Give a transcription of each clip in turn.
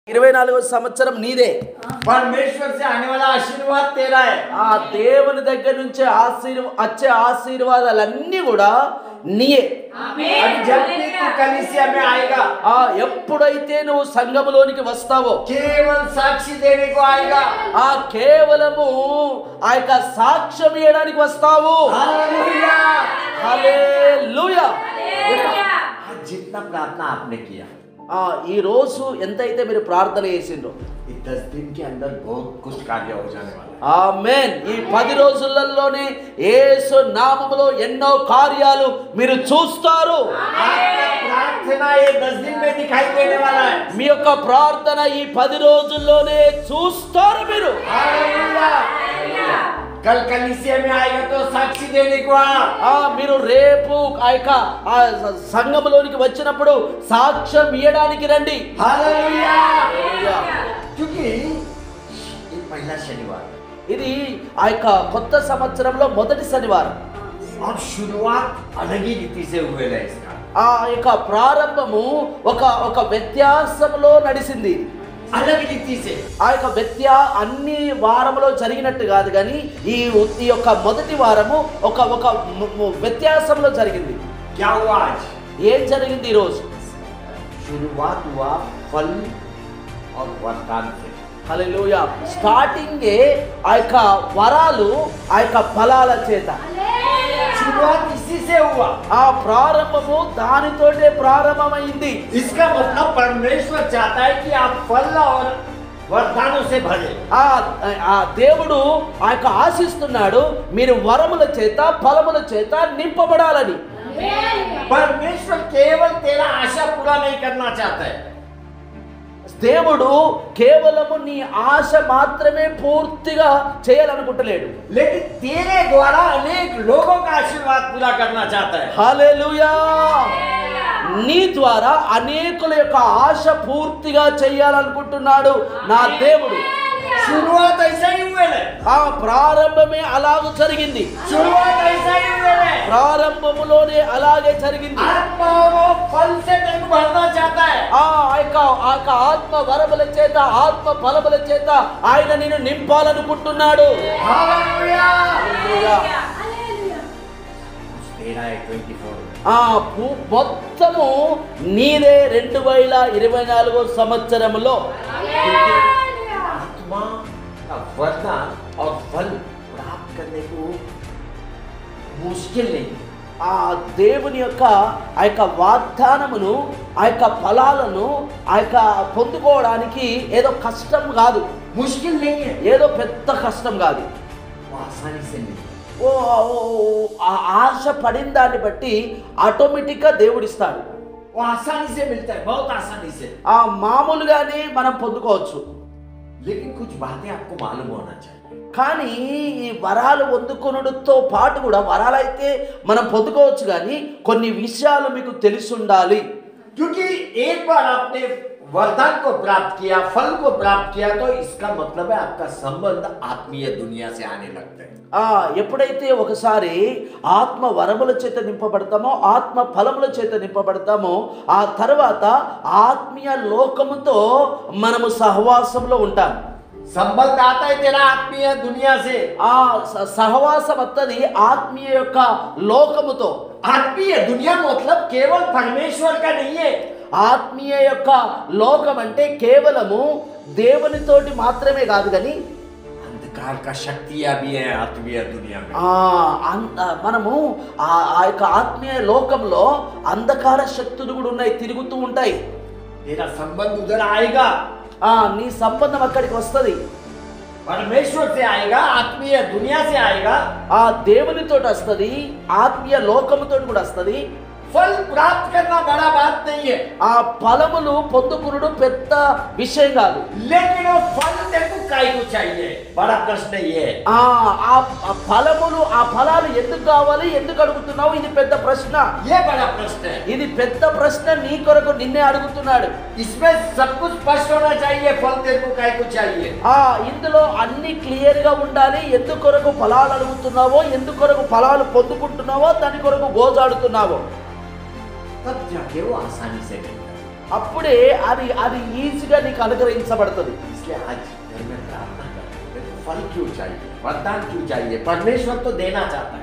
24వ సంవత్సరం నీదే. परमेश्वर से आने वाला आशीर्वाद तेरा है. ఆ దేవుని దగ్గర నుంచి వచ్చే ఆశీర్వాదాలన్నీ కూడా నీయే. अभी जब भी तू कलीसिया में आएगा, ఎప్పుడైతే నువ్వు సంఘములోనికి వస్తావో केवल साक्षी देने को आएगा. కేవలము ఆ యొక్క సాక్ష్యం ఇవ్వడానికి వస్తావు. हालेलुया. హల్లెలూయా. आज जितना प्रार्थना आपने किया, ఈ రోజు ఎంతైతే మీరు ప్రార్థన చేసిండ్రో, इस 10 दिन के अंदर बहुत कुछ कार्य हो जाने वाला है. ఆమేన్. ఈ 10 రోజులలోనే యేసు నామములో ఎన్నో కార్యాలు మీరు చూస్తారు. आपका प्रार्थना ये 10 दिन में दिखाई देने वाला है. మీ యొక్క ప్రార్థన ఈ 10 రోజుల్లోనే చూస్తారు మీరు. हालेलुया. कल कलीसिया में आएगा तो साक्षी देने को మీరు రేపు ఆ యొక్క సంఘములోనికి వచ్చినప్పుడు సాక్ష్యం ఇవ్వడానికి రండి. हालेलुया. क्योंकि ये पहला शनिवार, ఇది ఆ యొక్క కొత్త సంవత్సరంలో మొదటి శనివారం. और शुरुआत अलग ही रीति से हुए है इसका. ఆ యొక్క ప్రారంభము ఒక వ్యత్యాసంలో నడిచింది. अलग रीति से. ఆ యొక్క అన్ని వారములో జరిగినట్టు కాదు, కానీ ఈ యొక్క మొదటి వారము ఒక వ్యత్యాసంలో జరిగింది. क्या हुआ आज? ఏం జరిగింది ఈ రోజు? शुरुआत हुआ फल और वरदान से. హల్లెలూయా. స్టార్టింగే ఆ యొక్క వరాలు, ఆ యొక్క ఫలాల చేత. शुरुआत इसी से हुआ. ఆ ప్రారంభము దానితోటే ప్రారంభమైంది. इसका मतलब परमेश्वर चाहता है कि आप फल और वरदानों से भरे. ఆ దేవుడు ఆ యొక్క ఆశిస్తున్నాడు మీరు వరముల చేత ఫలముల చేత నింపబడాలని. परमेश्वर केवल तेरा आशा पूरा नहीं करना चाहता है. దేవుడు కేవలము నీ ఆశ మాత్రమే పూర్తిగా చేయాలనుకుంటలేడు, लेकिन तेरे द्वारा अनेक लोगों का आशीर्वाद पूरा करना चाहता है. హల్లెలూయా. నీ ద్వారా అనేకుల యొక్క ఆశ పూర్తిగా చేయాలనుకుంటున్నాడు నా దేవుడు. शुरुआत ऐसा ही हुए है. ఆ ప్రారంభమే అలాగ జరిగింది. शुरुआत ऐसा ही हुए है. ప్రారంభములోనే అలాగే జరిగింది. आत्मा और फल से तेरे भरना चाहता है. ఆ యొక్క ఆత్మ వరముల చేత ఆత్మ ఫలముల చేత ఆయన నిన్ను నింపాలనుకుంటున్నాడు. हालेलुया. హల్లెలూయా. तेरा है 24. మొత్తము నీదే 2024 సంవత్సరములో. आत्मा का वरदान और फल प्राप्त करने को मुश्किल नहीं. ఆ దేవుని యొక్క ఆ యొక్క వాగ్దానమును ఆ యొక్క ఫలాలను ఆ యొక్క పొందుకోవడానికి ఏదో కష్టం కాదు, मुश्किल नहीं है. ఏదో పెద్ద కష్టం కాదు. वो आसानी से नहीं. ఆ ఆశ పడిన దాన్ని బట్టి ఆటోమేటిక్గా దేవుడిస్తాడు. वो आसानी से मिलता है, बहुत आसानी से. మామూలుగానే మనం పొందుకోవచ్చు, लेकिन कुछ बातें आपको मालूम होना चाहिए. కానీ ఈ వరాలు పొందుకొనుడుతో పాటు కూడా వరాలైతే మనం పొందుకోవచ్చు, కానీ కొన్ని విషయాలు మీకు తెలిసి ఉండాలి. क्योंकि एक बार आपने वरदान को प्राप्त किया, फल को प्राप्त किया, तो इसका मतलब है आपका संबंध आत्मीय दुनिया से आने लगता है. ఎప్పుడైతే ఒకసారి ఆత్మ వరముల చేత నింపబడతామో ఆత్మ ఫలముల చేత నింపబడతామో ఆ తర్వాత ఆత్మీయ లోకముతో మనము సహవాసంలో ఉంటాం. संबंध आता है तेरा आत्मीय दुनिया से. సహవాసం వత్తది ఆత్మీయ యొక్క లోకముతో. आत्मीय दुनिया मतलब केवल परमेश्वर का नहीं है. ఆత్మీయ యొక్క లోకం అంటే కేవలము దేవునితోటి మాత్రమే కాదు, కానీ अंधकार का शक्तियां भी है आत्मीय दुनिया में. మనము ఆ యొక్క ఆత్మీయ లోకంలో అంధకార శక్తులు కూడా ఉన్నాయి, తిరుగుతూ ఉంటాయి. तेरा संबंध उधर आएगा, నీ సంబంధం అక్కడికి వస్తుంది. परमेश्वर से आएगा, आत्मीय दुनिया से आएगा. ఆ దేవునితోటి వస్తుంది, ఆత్మీయ లోకముతో కూడా వస్తుంది. फल प्राप्त करना बड़ा बात नहीं है, ఆ ఫలములు పొందుకునుడు పెద్ద విషయం కాదు, लेकिन वो फल तेरे को काय को चाहिए. बड़ा प्रश्न ये है. ఆ ఫలములు ఆ ఫలాలు ఎందుకు కావాలి, ఎందుకు అడుగుతున్నావు, ఇది పెద్ద ప్రశ్న. ये बड़ा प्रश्न है. ఇది పెద్ద ప్రశ్న, నీ కొరకు నిన్నే అడుగుతున్నాడు. इसमें सब कुछ स्पष्ट होना चाहिए. फल तेरे को काय को चाहिए. ఇందులో అన్ని క్లియర్ గా ఉండాలి. ఎందుకు కొరకు ఫలాలు అడుగుతున్నావో, ఎందుకు కొరకు ఫలాలు పొందుకుంటున్నావో, దాని కొరకు గోజాడుతున్నావో, तब जाके वो आसानी से मिलता है. అప్పుడే అది అది ఈజీగా నీకు అనుగ్రహించబడుతుంది. इसलिए आज घर में प्रार्थना करते हैं, फल क्यों चाहिए, वरदान क्यों चाहिए? परमेश्वर तो देना चाहता है.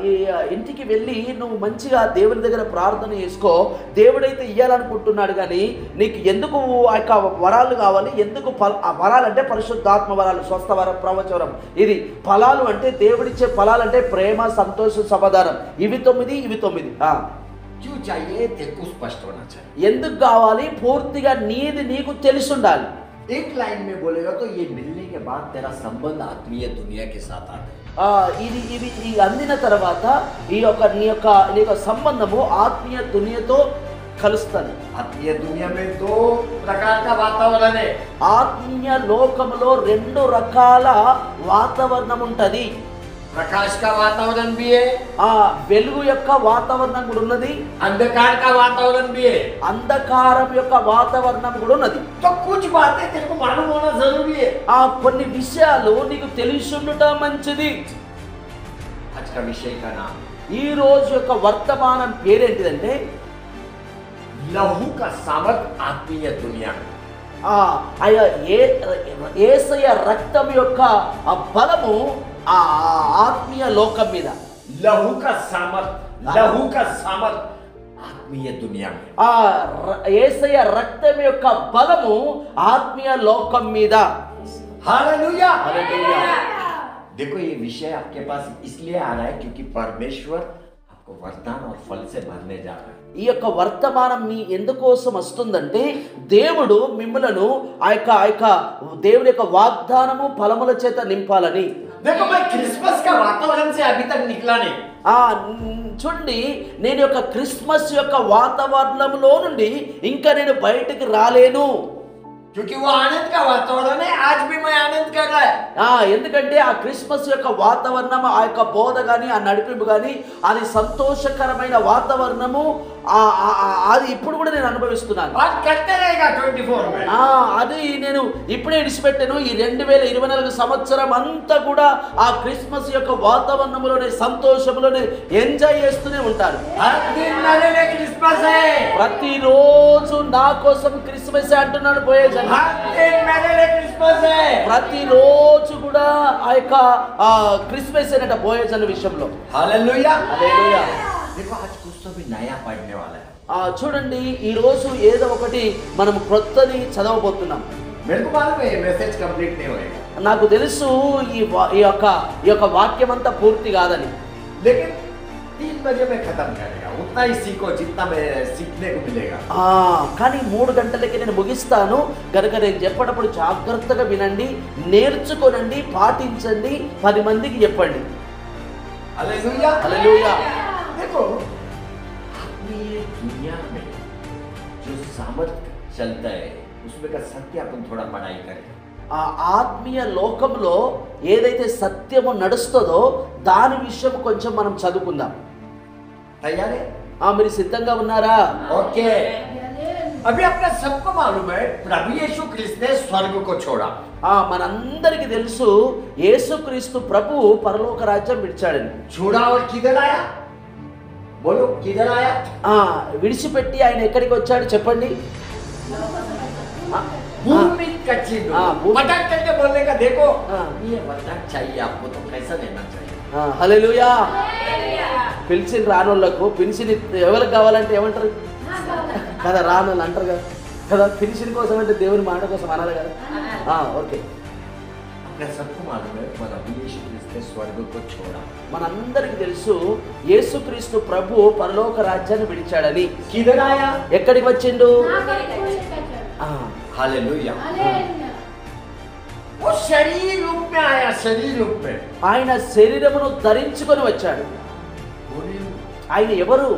ఈ ఇంటికి వెళ్ళి నువ్వు మంచిగా దేవుని దగ్గర ప్రార్థన చేసుకో. దేవుడైతే ఇయ్యాలనుకుంటున్నాడు, కానీ నీకు ఎందుకు ఆ యొక్క వరాలు కావాలి? ఎందుకు ఆ వరాలు అంటే పరిశుద్ధాత్మ వరాలు, స్వస్థ వరం, ప్రవచనం. ఇది ఫలాలు అంటే దేవుడిచ్చే ఫలాలు అంటే ప్రేమ, సంతోషం, సమాధానం. ఇవి 9, ఇవి 9. क्यों चाहिए देखो स्पष्ट होना चाहिए. ఎందుకు కావాలి? పూర్తిగా నీది నీకు తెలిసి ఉండాలి. एक लाइन में बोलेगा तो ये मिलने के बाद तेरा संबंध आत्मीय दुनिया के साथ आता है. ఇది అందిన తర్వాత నీ యొక్క సంబంధము ఆత్మీయ దునియతో కలుస్తుంది. आत्मीय दुनिया में 2 प्रकार का वातावरण है. ఆత్మీయ లోకములో 2 రకాల వాతావరణం ఉంటది. प्रकाश का वातावरण भी है, వెలుగు యొక్క వాతావరణం కూడా ఉన్నది. अंधकार का वातावरण भी है. అంధకారం యొక్క వాతావరణం కూడా ఉన్నది. तो कुछ बातें तेरे को मालूम होना जरूरी है. కొన్ని విషయాలు నీకు తెలిసి ఉండటం మంచిది. आज का विषय का नाम ఈ రోజు యొక్క వర్తమానం పేరేంటిదంటే लहू का सामर्थ आत्मीय दुनिया में. యేసయ్య రక్తం యొక్క బలము ఆ ఆత్మీయ లోకం మీద. लहू का सामर्थ, लहू का सामर्थ आत्मीय दुनिया में. యేసయ్య రక్తం యొక్క బలము ఆత్మీయ లోకం మీద. हालेलुया. हालेलुया. देखो ये विषय आपके पास इसलिए आ रहा है क्योंकि परमेश्वर आपको वरदान और फल से भरने जा रहा है. ఈ యొక్క వర్తమానం మీ ఎందుకోసం వస్తుందంటే దేవుడు మిమ్మలను ఆ యొక్క దేవుని యొక్క వాగ్దానము ఫలముల చేత నింపాలని. देखो मैं क्रिसमस का वातावरण से अभी तक निकला नहीं. చూడండి, నేను యొక్క క్రిస్మస్ యొక్క వాతావరణంలో నుండి ఇంకా నేను బయటికి రాలేను. क्योंकि वो आनंद का वातावरण है. आज भी मैं आनंद कर रहा है. ఎందుకంటే ఆ క్రిస్మస్ యొక్క వాతావరణం, ఆ యొక్క బోధ కానీ, ఆ నడిపింపు కానీ, అది సంతోషకరమైన వాతావరణము. అది ఇప్పుడు కూడా నేను అనుభవిస్తున్నాను. అది నేను ఇప్పుడే విడిచిపెట్టాను. ఈ 2024 సంవత్సరం అంతా కూడా ఆ క్రిస్మస్ యొక్క వాతావరణంలోనే, సంతోషంలోనే ఎంజాయ్ చేస్తూనే ఉంటాను. ప్రతిరోజు నా కోసం క్రిస్మస్ అంటున్నాడు పోయేజన్. ప్రతిరోజు కూడా ఆ యొక్క క్రిస్మస్ అనేట పోయేజన్ విషయంలో. హల్లెలూయా. హల్లెలూయా. देखो आज कुछ तो भी नया पढ़ने वाला है. చూడండి, ఈ రోజు ఏదో ఒకటి మనం కొత్తది చదవబోతున్నాం. मेरे को मालूम है ये मैसेज कंप्लीट नहीं होएगा. నాకు తెలుసు ఈ యొక్క వాక్యం అంతా పూర్తి కాదని. लेकिन 3 बजे में खत्म करेगा. उतना ही सीखो जितना मैं सीखने को मिलेगा. కానీ 3 గంటలకి నేను ముగిస్తాను కనుక నేను చెప్పేటప్పుడు జాగ్రత్తగా వినండి, నేర్చుకోనండి, పాటించండి, 10 మందికి చెప్పండి. हालेलुया. హల్లెలూయా. देखो आत्मीय दुनिया में जो सामर्थ चलता है उसमें का सत्य अपन थोड़ा पढ़ाई करें. ఆ ఆత్మీయ లోకంలో ఏదైతే సత్యము నడుస్తుందో దాని విషయం కొంచెం మనం చదువుకుందాం. तैयार है? మీరు సిద్ధంగా ఉన్నారా? ओके. अभी अपने सबको मालूम है प्रभु यीशु क्रिस्त ने स्वर्ग को छोड़ा. మనందరికీ తెలుసు యేసుక్రీస్తు ప్రభువు పరలోక రాజ్యం విడిచాడని. छोड़ा और किधर आया? बोलो किधर आया? విడిచిపెట్టి ఆయన ఎక్కడికి వచ్చాడు చెప్పండి? भूमि कच्ची पटक करके बोलने का. देखो ये वरदान चाहिए आपको तो कैसा लेना चाहिए. హల్లెలూయా. పిలిచిన రానోళ్ళకు పెన్షన్ ఎవరికి కావాలంటే ఏమంటారు కదా? రానోళ్ళు అంటారు కదా. పెన్షన్ కోసం అంటే దేవుని మాట కోసం అనాలి కదా. ఓకే. सबको मालूम है प्रभु यीशु क्रिस्त ने स्वर्ग को छोड़ा. మనందరికీ తెలుసు యేసుక్రీస్తు ప్రభు పరలోక రాజ్యాన్ని విడిచాడని. किधर आया? ఎక్కడికి వచ్చిండు? हालेलुया. वो शरीर रूप में आया. शरीर रूप में ఆయన శరీరమును ధరించుకొని వచ్చాడు. ఆయన ఎవరు?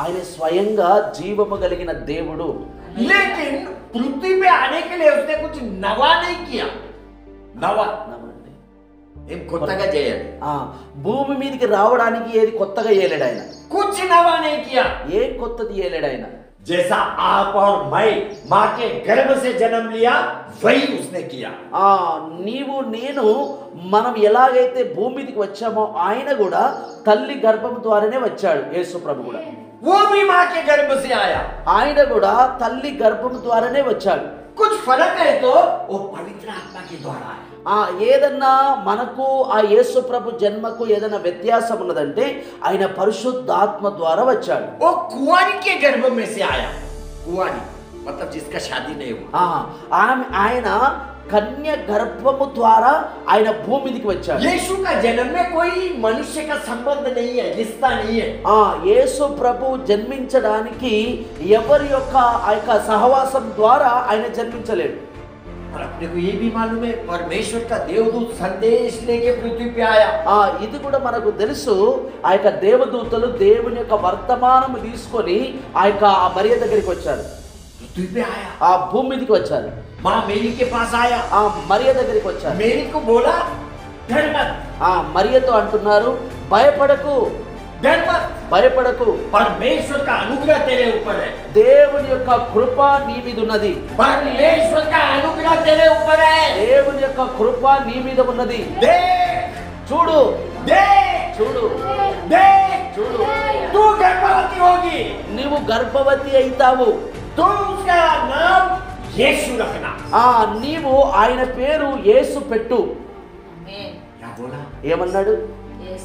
ఆయన స్వయంగా జీవము కలిగిన దేవుడు. लेकिन पृथ्वी पे आने के लिए उसने कुछ नवा नहीं किया. नवा ఏం కొత్తగా చేయాలి. భూమి మీదకి రావడానికి ఏది కొత్తగా చేయలేడు ఆయన. कुछ नवा नहीं किया। ఏం కొత్తది చేయలేడు ఆయన. जैसा आप और मैं माँ के गर्भ से जन्म लिया वही उसने किया। నీవు నేను మనం ఎలాగైతే భూమి మీదకి వచ్చామో ఆయన కూడా తల్లి గర్భం ద్వారానే వచ్చాడు. యేసు ప్రభు కూడా वो भी माँ के गर्भ से आया। ఆయన కూడా తల్లి గర్భం ద్వారానే వచ్చాడు. कुछ फर्क है तो वो पवित्र आत्मा के द्वारा है। ఏదన్నా మనకు ఆ యేసు ప్రభు జన్మకు ఏదైనా వ్యత్యాసం ఉన్నదంటే ఆయన పరిశుద్ధాత్మ ద్వారా వచ్చాడు. वो कुंवारी के गर्भ में से आया। कुंवारी मतलब जिसका शादी नहीं हुआ। ఆయన కన్య గర్భము ద్వారా ఆయన భూమి మీదకి వచ్చాడు. यीशु का जन्म में कोई मनुष्य का संबंध नहीं है, रिश्ता नहीं है। యేసు ప్రభు జన్మించడానికి ఎవరి యొక్క ఆ యొక్క సహవాసం ద్వారా ఆయన జన్మించలేడు. और अपने को ये भी मालूम है परमेश्वर का देवदूत संदेश लेके पृथ्वी पे आया। ఇది కూడా మనకు తెలుసు. ఆ యొక్క దేవదూతలు దేవుని యొక్క వర్తమానం తీసుకొని ఆ యొక్క మరియ దగ్గరికి వచ్చారు. पृथ्वी पे आया। ఆ భూమి మీదకి వచ్చారు. माँ मेरी के पास आया। మరియ దగ్గరికి వచ్చారు. मेरी को बोला डर मत। మరియతో అంటున్నారు భయపడకు, डर मत। భయపడకు, परमेश्वर का अनुग्रह तेरे ऊपर है। దేవుని యొక్క కృప నీ మీద ఉన్నది. परमेश्वर का अनुग्रह तेरे ऊपर है। దేవుని యొక్క కృప నీ మీద ఉన్నది. देख, చూడు, देख, చూడు, देख, చూడు, तू गर्भवती होगी। నీవు గర్భవతి అవుతావు. तू उसका नाम यीशु रखना। నీవు ఆయన పేరు యేసు పెట్టు. क्या बोला? ఏమన్నాడు?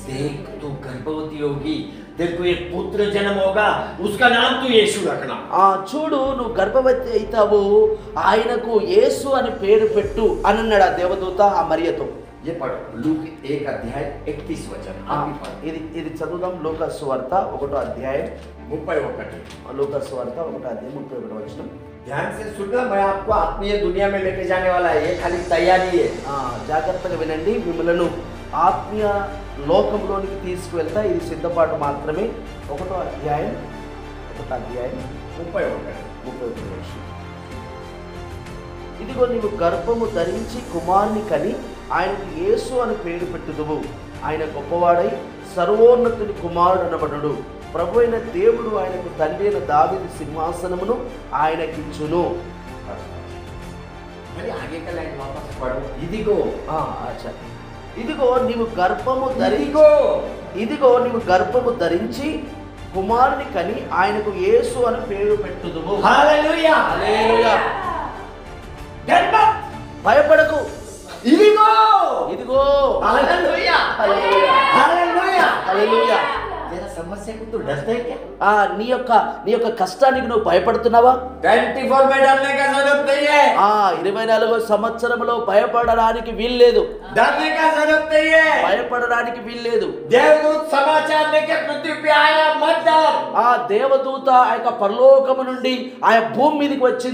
देख, तू गर्भवती होगी, तेरे को एक पुत्र जन्म होगा, उसका नाम तू यीशु रखना। చూడు నువ్వు గర్భవతి అవుతావు, ఆయనకు యేసు అని పేరు పెట్టు అని అన్నాడు ఆ దేవదూత ఆ మరియతో. ये पढ़ो लूक 1 अध्याय 31 वचन। ఇది చదువుదాం. లూకా సువార్త 1వ అధ్యాయం 31। లూకా సువార్త 1వ అధ్యాయం 31వ వచనం. ध्यान से सुनना, मैं आपको आत्मीय दुनिया में लेके जाने वाला है, ये खाली तैयारी है। జాగ్రత్తగా వినండి, మిమ్మలను ఆత్మీయ లోకంలోనికి తీసుకువెళ్తా. ఇది సిద్ధపాటు మాత్రమే. 1వ అధ్యాయం 31వ వచనం. ఇదిగో నీవు గర్భము ధరించి కుమారుని కని ఆయనకు యేసు అని పేరు పెట్టుదువు. ఆయన గొప్పవాడై సర్వోన్నతుని కుమారుడు అనబడుడు. ప్రభు అయిన దేవుడు ఆయనకు తండ్రి అయిన దావీదు సింహాసనమును ఆయనకిచ్చును. आगे का लाइन वापस पढ़ो। इदिगो, అచ్చా, ఇదిగో నీవు గర్భము ధరించి కుమారుని కని ఆయనకు యేసు అని పేరు పెట్టుదువు. हालेलुया, హల్లెలూయా. భయపడకు, इदिगो, ఇదిగో. हालेलुया, హల్లెలూయా, हालेलुया, హల్లెలూయా. तेरा समस्या को तू डरता है क्या? నీ యొక్క కష్టానికి నువ్వు భయపడుతున్నావా? 24 में डरने का जरूरत नहीं है। 24వ సంవత్సరంలో భయపడడానికి వీల్లేదు. डरने का जरूरत नहीं है। భయపడడానికి వీల్లేదు. देवदूत समाचार लेके पृथ्वी पे आया, मत डर। దేవదూత ఆ యొక్క పరలోకము నుండి ఆ భూమి మీదకి వచ్చి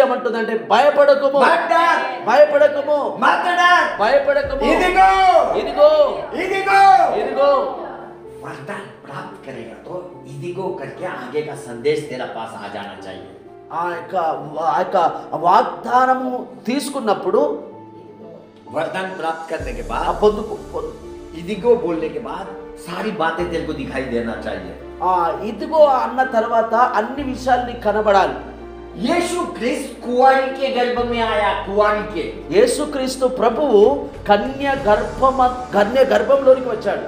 ఏమంటుందంటే భయపడకము, मत डर, భయపడకము, मत डर, భయపడకము. इदिगो, ఇదిగో, इदिगो। ఇదిగో. वरदान प्राप्त करेगा तो इदिगो करके आगे का संदेश तेरा पास आ जाना चाहिए। ఆ యొక్క వాగ్దానము తీసుకున్నప్పుడు वरदान प्राप्त करने के ఆ बाद పొందుకు इदिगो बोलने के बाद सारी बातें तेरे को दिखाई देना चाहिए। ఇదిగో అన్న తర్వాత అన్ని విషయాలు నీకు కనబడాలి. यीशु क्रिस्त कुंवारी के गर्भ में आया, कुंवारी के। యేసుక్రీస్తు ప్రభువు కన్య గర్భంలోనికి వచ్చాడు.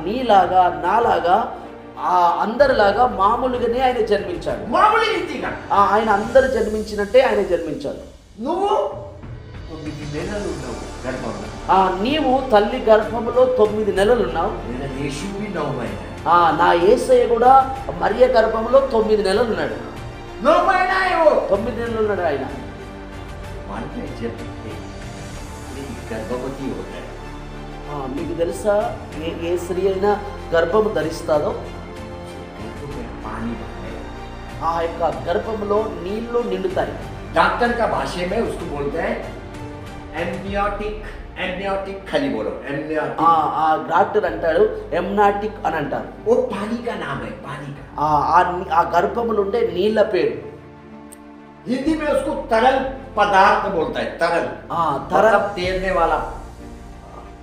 నీలాగా నాలాగా అందరిలాగా మామూలుగానే ఆయన జన్మించాడు. మామూలు రీతిగా ఆయన అందరు జన్మించినట్టే ఆయన జన్మించాడు. నువ్వు 9 నెలలు ఉన్నావు గర్భంలో. నీవు తల్లి గర్భంలో 9 నెలలు ఉన్నావు. యేసు भी 9 महीने। నా యేసయ్య కూడా మరియ గర్భంలో 9 నెలలు ఉన్నాడు. 9 महीना है वो। 9 నెలలు ఉన్నాడు ఆయన. मानते हैं जब गर्भवती होता है, మీకు తెలుసా ఏ స్త్రీ అయినా గర్భము ధరిస్తాదో ఆ యొక్క గర్భంలో నీళ్లు నిండుతాయి. डॉक्टर का भाषा में उसको बोलते हैं एमनियोटिक। एमनियोटिक खाली बोलो, एमनियोटिक। డాక్టర్ అంటాడు ఎమ్నాటిక్ అని అంటారు. वो पानी का नाम है, पानी का। ఆ గర్భములో ఉండే నీళ్ల పేరు. हिंदी में उसको तरल पदार्थ बोलता है, तरल। तरल मतलब तैरने वाला।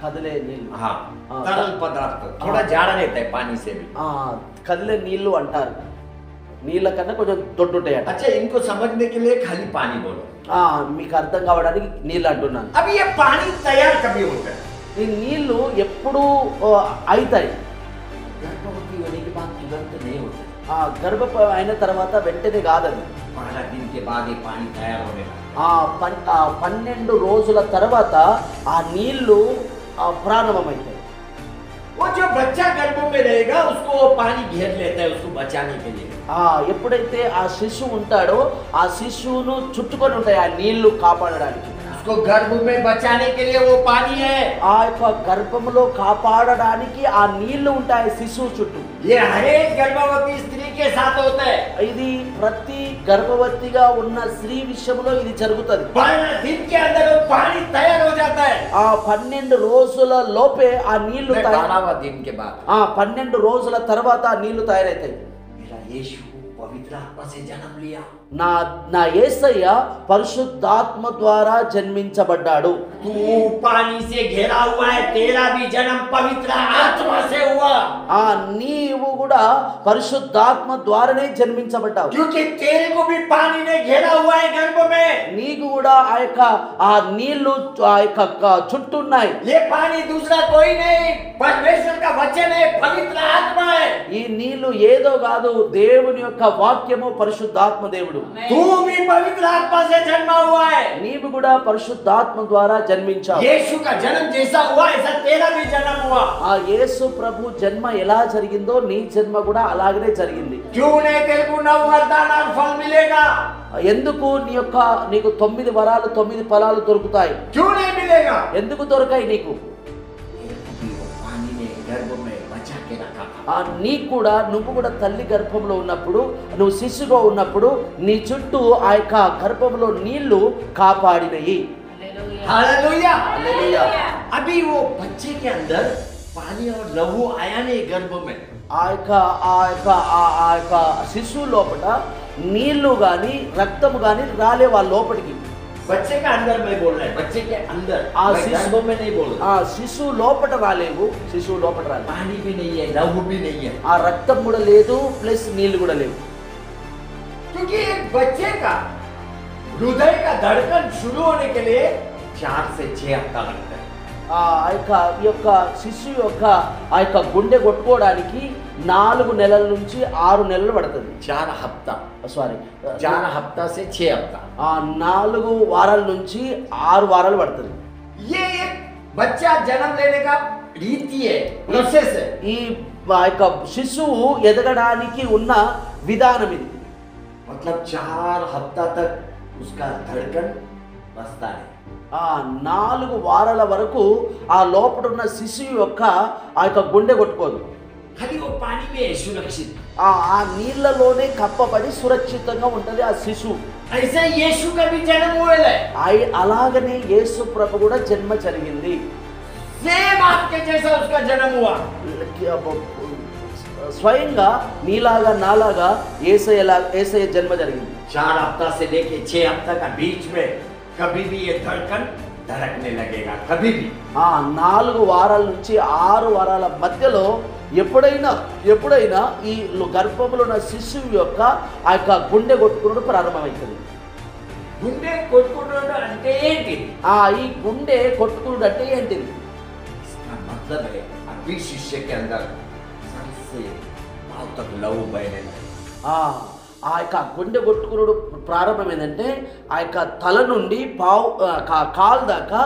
కదిలే నీళ్ళు हाँ, तरल पदार्थ थोड़ा जाड़ा रहता है पानी से भी। కదిలే నీళ్ళు అంటారు, నీళ్ళ కన్నా కొంచెం దొడ్డుంటాయట. अच्छा, इनको समझने के लिए खाली पानी बोलो। మీకు అర్థం కావడానికి నీళ్ళు అంటున్నాను. अब ये पानी तैयार कभी होता है? ఈ నీళ్ళు ఎప్పుడు అవుతాయి? गर्भवती होने के बाद तुरंत नहीं होता। గర్భం అయిన తర్వాత వెంటనే కాదని. 12 दिन के बाद ये पानी तैयार होने लगता है। 12 రోజుల తర్వాత ఆ నీళ్లు ప్రారంభమవుతాయి. वो जो बच्चा गर्भ में रहेगा उसको पानी घेर लेता है, उसको बचाने के लिए। ఎప్పుడైతే ఆ శిశువు ఉంటాడో ఆ శిశువును చుట్టుకొని ఉంటాయి ఆ నీళ్లు కాపాడడానికి. उसको गर्भ में बचाने के लिए वो पानी है। ఆ యొక్క గర్భంలో కాపాడడానికి ఆ నీళ్లు ఉంటాయి శిశువు చుట్టూ. ये हर एक गर्भवती स्त्री के साथ होता है। ఇది ప్రతి గర్భవతిగా ఉన్న స్త్రీ విషయంలో ఇది జరుగుతుంది. 12 दिन के अंदर वो पानी तैयार हो जाता है। 12 రోజుల లోపే ఆ నీళ్లు 12 दिन के बाद 12 రోజుల తర్వాత ఆ నీళ్లు తయారవుతాయి. मेरा यीशु पवित्र आत्मा से जन्म लिया। నా యేసయ్య పరిశుద్ధాత్మ ద్వారా జన్మించబడ్డాడు. तू पानी से घेरा हुआ है, तेरा भी जन्म पवित्र आत्मा से हुआ। నీవు కూడా పరిశుద్ధాత్మ ద్వారానే జన్మించబడ్డావు. क्योंकि तेरे को भी पानी ने घेरा हुआ है गर्भ में। నీకు కూడా ఆ నీళ్లు ఆ యొక్క చుట్టూ ఉన్నాయి. ये पानी दूसरा कोई नहीं, परमेश्वर का वचन है, पवित्र आत्मा है। ఈ నీళ్లు ఏదో కాదు, దేవుని యొక్క వాక్యము, పరిశుద్ధాత్మ దేవుడు. तू भी पवित्र आत्मा से जन्मा हुआ है। నీవు కూడా పరిశుద్ధాత్మ ద్వారా జన్మించావు. यीशु का जन्म जैसा हुआ ऐसा तेरा भी जन्म हुआ। ఆ యేసు ప్రభు జన్మ ఎలా జరిగిందో నీ జన్మ కూడా అలాగనే జరిగింది. क्यों नहीं तेरे को 9 वरदान और फल मिलेगा? ఎందుకు నీకు 9 వరాలు 9 ఫలాలు దొరుకుతాయి? क्यों नहीं मिलेगा? ఎందుకు దొరకాయి నీకు? पानी ने गर्भ में बचा के रखा था। నీకు కూడా నువ్వు కూడా తల్లి గర్భంలో ఉన్నప్పుడు, నువ్వు శిశువుగా ఉన్నప్పుడు నీ చుట్టూ ఆ యొక్క గర్భంలో నీళ్లు కాపాడినయి. हालेलुया। హల్లెలూయా. अभी वो बच्चे के अंदर पानी और लहू आया नहीं गर्भ में। ఆ యొక్క శిశువు లోపల నీళ్లు గాని రక్తము గాని రాలే వాళ్ళ లోపలికి. बच्चे का अंदर मैं बोल रहा है, बच्चे के अंदर, मैं गर्भ में नहीं बोल रहा। శిశువు లోపల రాలేవు, శిశువు లోపల రాలేదు. पानी भी नहीं है, लहू भी नहीं है। ఆ రక్తం కూడా లేదు, ప్లస్ నీళ్లు కూడా లేవు. क्योंकि एक बच्चे का हृदय का धड़कन शुरू होने के लिए 4 से 6 हफ्ता लगता है। ఈ యొక్క శిశువు యొక్క ఆ యొక్క గుండె కొట్టుకోవడానికి 4 నెలల నుంచి 6 నెలలు పడుతుంది. 4 हफ्ता, సారీ 4 हफ्ता से 6 हफ्ता, 4 వారాల నుంచి 6 వారాలు పడుతుంది. ये एक बच्चा जन्म लेने का रीति है, प्रोसेस है। ఈ యొక్క శిశువు ఎదగడానికి ఉన్న విధానం ఇది. मतलब 4 हफ्ता तक उसका धड़कन बसता है। 4 వారాల వరకు ఆ లోపల ఉన్న శిశువు యొక్క ఆ యొక్క గుండె కొట్టుకోదు. खाली वो पानी में है सुरक्षित। ఆ నీళ్లలోనే కప్పబడి సురక్షితంగా ఉంటది ఆ శిశువు. ऐसे यीशु का भी जन्म हुआ है। అలాగనే యేసు ప్రభు కూడా జన్మ జరిగింది. सेम आपके जैसा उसका जन्म हुआ। స్వయంగా నీలాగా నాలాగా యేసయ్య జన్మ జరిగింది. 4 हफ्ता से लेके 6 हफ्ता का बीच में कभी भी ये धड़कन धड़कने लगेगा, कभी भी। 4 వారాల నుంచి 6 వారాల మధ్యలో ఎప్పుడైనా ఈ గర్భంలో ఉన్న శిశువు యొక్క ఆ యొక్క గుండె కొట్టుకున్నప్పుడు ప్రారంభమవుతుంది. గుండె కొట్టుకున్నాడు అంటే ఏంటి? ఈ గుండె కొట్టుకున్నాడు అంటే ఏంటిది? इसका मतलब है अभी शिष्य के अंदर सर से पांव तक लहू बहने लगे। ఆ యొక్క గుండె కొట్టుకున్నాడు ప్రారంభం ఏంటంటే ఆ యొక్క తల నుండి కాలు దాకా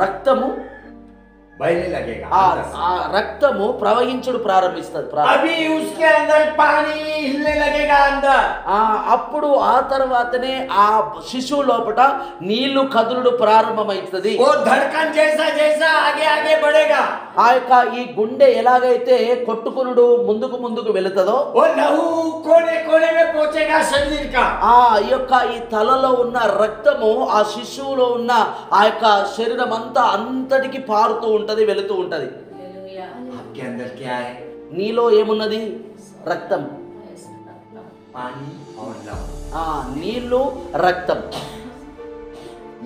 రక్తము बहने लगेगा। రక్తము ప్రవహించుడు ప్రారంభిస్తుంది. अभी उसके अंदर पानी हिलने लगेगा अंदर। అప్పుడు ఆ తర్వాతనే ఆ శిశువు లోపల నీళ్లు కదులుడు ప్రారంభమవుతుంది. वो धड़कन जैसा जैसा आगे आगे बढ़ेगा, ఆ యొక్క ఈ గుండె ఎలాగైతే కొట్టుకునుడు ముందుకు వెళుతుందో वो लहू कोने कोने में पहुंचेगा शरीर का। ఈ యొక్క ఈ తలలో ఉన్న రక్తము ఆ శిశువులో ఉన్న ఆ యొక్క శరీరం అంతటికి పారుతూ ఉంటది, వెళుతూ ఉంటది. आपके अंदर क्या है? నీలో ఏమున్నది? రక్తం, पानी और लहू। నీళ్లు, రక్తం.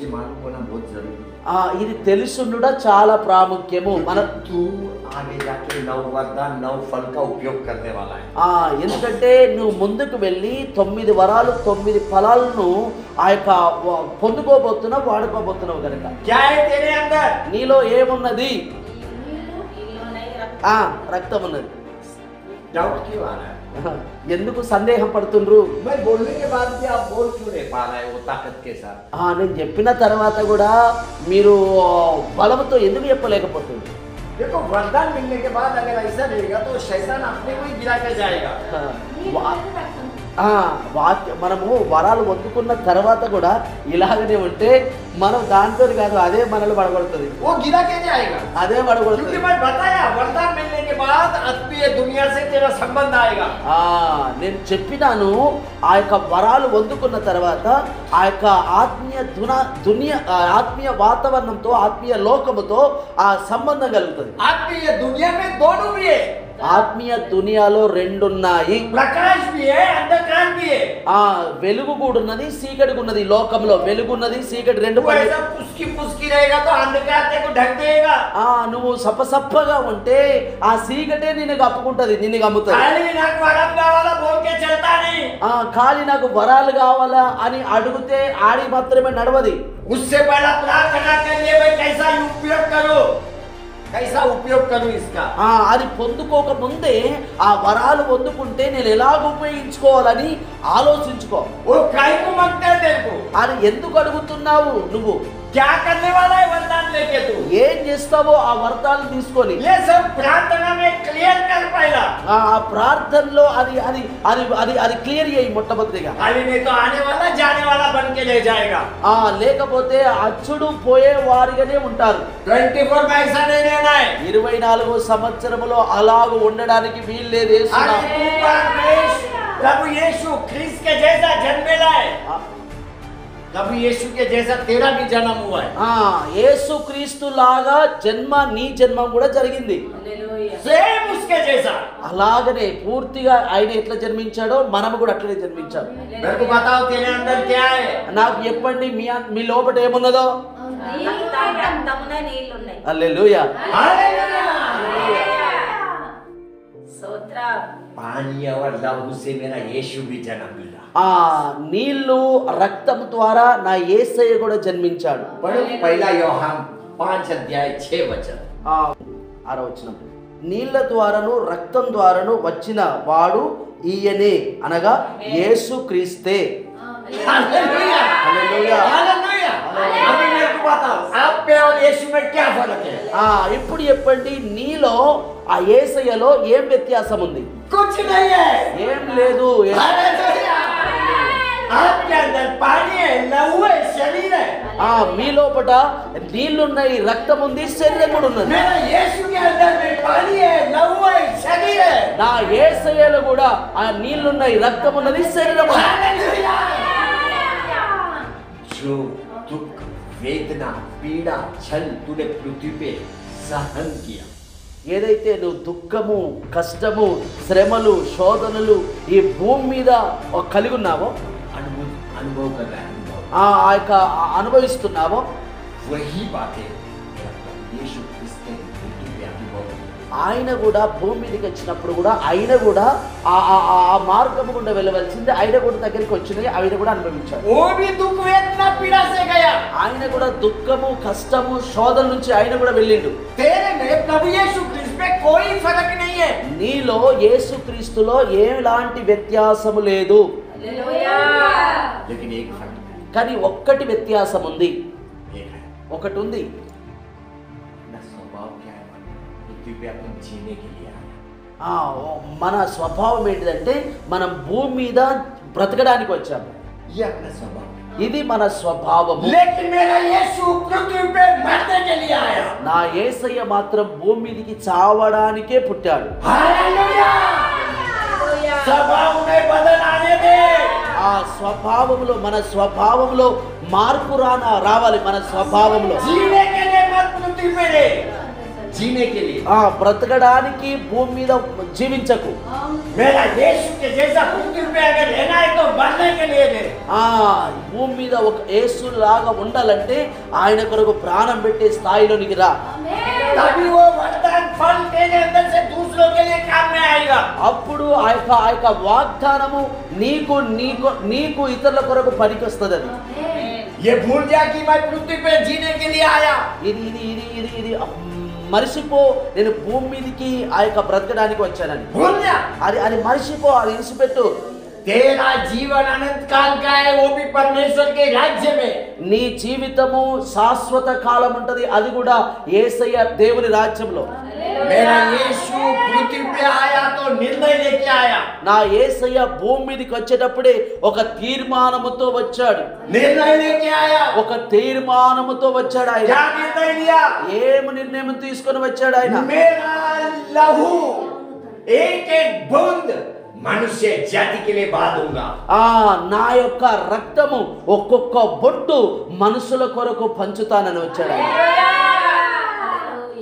ये मालूम होना बहुत जरूरी है। ఇది తెలుసుండుట చాలా ప్రాముఖ్యము. మన तू आगे जाके 9 वरदान 9 फल का उपयोग करने वाला है। ఎందుకంటే నువ్వు ముందుకు వెళ్ళి 9 వరాలు 9 ఫలాలను ఆ యొక్క పొందుకోబోతున్నావు, వాడుకోబోతున్నావు కనుక. क्या है तेरे अंदर? నీలో ఏమున్నది? రక్తం ఉన్నది. डाउट क्यों आ रहा है? ఎందుకు సందేహం పడుతుండ్రు? मैं बोलने के बाद भी आप बोल क्यों नहीं पा रहे हो ताकत के साथ? నేను చెప్పిన తర్వాత కూడా మీరు బలంతో ఎందుకు చెప్పలేకపోతుంది? देखो वरदान मिलने के बाद अगर ऐसा रहेगा तो शैतान अपने को ही गिरा के जाएगा। మనము వరాలు పొందుకున్న తర్వాత కూడా ఇలాగనే ఉంటే మనం దాంతో కాదు, అదే మనల్ని పడగొడుతుంది, वो गिरा के जाएगा। అదే పడగొడుతుంది. क्योंकि मैं बताया वरदान मिलने के बाद आत्मीय दुनिया से तेरा संबंध आएगा। నేను చెప్పినాను, ఆ యొక్క వరాలు పొందుకున్న తర్వాత ఆ యొక్క ఆత్మీయ వాతావరణంతో, ఆత్మీయ లోకముతో ఆ సంబంధం కలుగుతుంది. आत्मीय दुनिया में दोनों भी है। ఆత్మీయ దునియాలో రెండున్నాయి, प्रकाश भी है अंधकार भी है। వెలుగు కూడా ఉన్నది, చీకటి ఉన్నది. లోకంలో వెలుగున్నది, చీకటి రెండు. वो ऐसा पुस्की रहेगा तो अंधकार तेरे को ढक देगा। నువ్వు సప్పసప్పగా ఉంటే ఆ చీకటే నిన్ను కప్పుకుంటది, నిన్ను కమ్ముతుంది. खाली నాకు వరం కావాలా बोल के चलता नहीं। ఖాళీ నాకు వరాలు కావాలా అని అడిగితే ఆడి మాత్రమే నడవది. उससे पहला प्रार्थना करने में कैसा उपयोग करो, कैसा उपयोग करूं इसका। అది పొందుకోక ముందే ఆ వరాలు పొందుకుంటే నేను ఎలాగ ఉపయోగించుకోవాలని ఆలోచించుకో. वो काय को मांगते हैं तेरे को? అది ఎందుకు అడుగుతున్నావు? నువ్వు क्या करने वाला है वरदान लेके तू? ఏం చేస్తావో ఆ వరదాలు తీసుకొని ये सब प्रार्थना में क्लियर कर पहला। ఆ ప్రార్థనలో అది అది అది అది అది క్లియర్ చేయి మొట్టమొదటిగా. खाली नहीं तो आने वाला जाने वाला बन के ले जाएगा। లేకపోతే అచ్చుడు పోయే వారిగానే ఉంటారు. 24 में ऐसा नहीं रहना है। 24 సంవత్సరములో అలాగ ఉండడానికి వీలు లేదు. अरे तू परमेश्वर प्रभु यीशु ख्रिस्त के जैसा जन्मेला है। प्रभु यीशु के जैसा तेरा भी जन्म हुआ है। యేసుక్రీస్తు లాగా జన్మ, నీ జన్మం కూడా జరిగింది. सेम उसके जैसा। అలాగనే పూర్తిగా ఆయన ఎట్లా జన్మించాడో మనము కూడా అట్లనే జన్మించాం. मेरे को बताओ तेरे अंदर क्या है? నాకు చెప్పండి, మీ లోపల ఏమున్నదో? హల్లెలూయా. पानी और लहू से मेरा यीशु भी जन्म लिया। నీళ్లు రక్తం ద్వారా నా యేసయ్య కూడా జన్మించాడు. पढ़ो पहला యోహాన్ 5 अध्याय 6 वचन। 6వ వచనం. నీళ్ల ద్వారాను రక్తం ద్వారాను వచ్చిన వాడు ఈయనే, అనగా యేసుక్రీస్తే. Hallelujah hallelujah hallelujah. अभी मेरे को बताओ आप पे और यीशु में क्या फर्क है? ఇప్పుడు చెప్పండి, నీలో ఆ యేసయ్యలో ఏం వ్యత్యాసం ఉంది? कुछ नहीं है। ఏం లేదు. हालेलुया। आपके अंदर पानी है, लहू है, शरीर है। మీ లోపట నీళ్లున్నాయి, రక్తం ఉంది, శరీరం కూడా ఉన్నది. मेरा यीशु के अंदर में पानी है, लहू है, शरीर है। నా యేసయ్యలో కూడా ఆ నీళ్లున్నాయి, రక్తం ఉన్నది, శరీరం ఉన్నది. हालेलुया। जो दुख वेदना पीड़ा छल तूने पृथ्वी पे सहन किया, ఏదైతే నువ్వు దుఃఖము, కష్టము, శ్రమలు, శోధనలు ఈ భూమి మీద కలిగి ఉన్నావో, अनुभव कर रहा है, ఆ యొక్క అనుభవిస్తున్నావో, वही बातें यीशु ख्रिस्त ने पृथ्वी पे अनुभव किया। ఆయన కూడా భూమి మీదకి వచ్చినప్పుడు కూడా ఆయన కూడా ఆ మార్గము గుండా వెళ్ళవలసింది, ఆయన కూడా దగ్గరికి వచ్చినవి ఆయన కూడా అనుభవించాడు. वो भी दुख वेदना पीड़ा से गया। ఆయన కూడా దుఃఖము, కష్టము, శోధన నుంచి ఆయన కూడా వెళ్ళిండు. तेरे में प्रभु यीशु ख्रिस्त में कोई फर्क नहीं है। నీలో యేసుక్రీస్తులో ఎలాంటి వ్యత్యాసము లేదు. लेकिन एक फर्क है, కానీ ఒక్కటి వ్యత్యాసం ఉంది. एक है, ఒకటి ఉంది. अपना स्वभाव क्या है? पृथ्वी पे अपन जीने के लिए आए। మన స్వభావం ఏంటిదంటే మనం భూమి మీద బ్రతకడానికి వచ్చాము. ये अपना स्वभाव है। ఇది మన స్వభావము. लेकिन मेरा यीशु पृथ्वी पे मरने के लिए आया। నా యేసయ్య మాత్రం భూమి మీదకి చావడానికే పుట్టాడు. हालेलुया। स्वभाव में बदल आने दे। ఆ స్వభావంలో, మన స్వభావంలో మార్పు రావాలి. మన స్వభావంలో जीने के लिए मत पृथ्वी पे रे। जीने के लिए। బ్రతకడానికి భూమి మీద జీవించకు. मेरा यीशु के जैसा पृथ्वी पे अगर रहना है तो बनने के लिए दे। భూమి మీద ఒక యేసు లాగా ఉండాలంటే ఆయన కొరకు ప్రాణం పెట్టే స్థాయిలోనికి రా. तभी वो वरदान फल तेरे अंदर से दूसरों के लिए काम में आएगा। అప్పుడు ఆ యొక్క వాగ్దానము నీకు నీకు నీకు ఇతరుల కొరకు పనికొస్తుంది. అది ये भूल जा कि मैं पृथ्वी पे जीने के लिए आया। ఇది ఇది ఇది ఇది ఇది మరిచిపో, నేను భూమి మీదకి ఆ యొక్క బ్రతకడానికి వచ్చానని. भूल जा, అది అది మరిచిపో, అది ఇసిపెట్టు. तेरा जीवन अनंत काल का है, वो भी परमेश्वर के राज्य में। నీ జీవితము శాశ్వత కాలం ఉంటది, అది కూడా యేసయ్య దేవుని రాజ్యంలో. मेरा यीशु पृथ्वी पे आया तो निर्णय लेके आया। నా యేసయ్య భూమి మీదకి వచ్చేటప్పుడే ఒక తీర్మానముతో వచ్చాడు. निर्णय लेके आया। ఒక తీర్మానముతో వచ్చాడు ఆయన. क्या निर्णय लिया? ఏం నిర్ణయం తీసుకొని వచ్చాడు ఆయన? मेरा लहू एक एक बूंद मनुष्य जाति के लिए बहा दूंगा। నా యొక్క రక్తము ఒక్కొక్క బొట్టు మనుషుల కొరకు పంచుతానని వచ్చాడు ఆయన.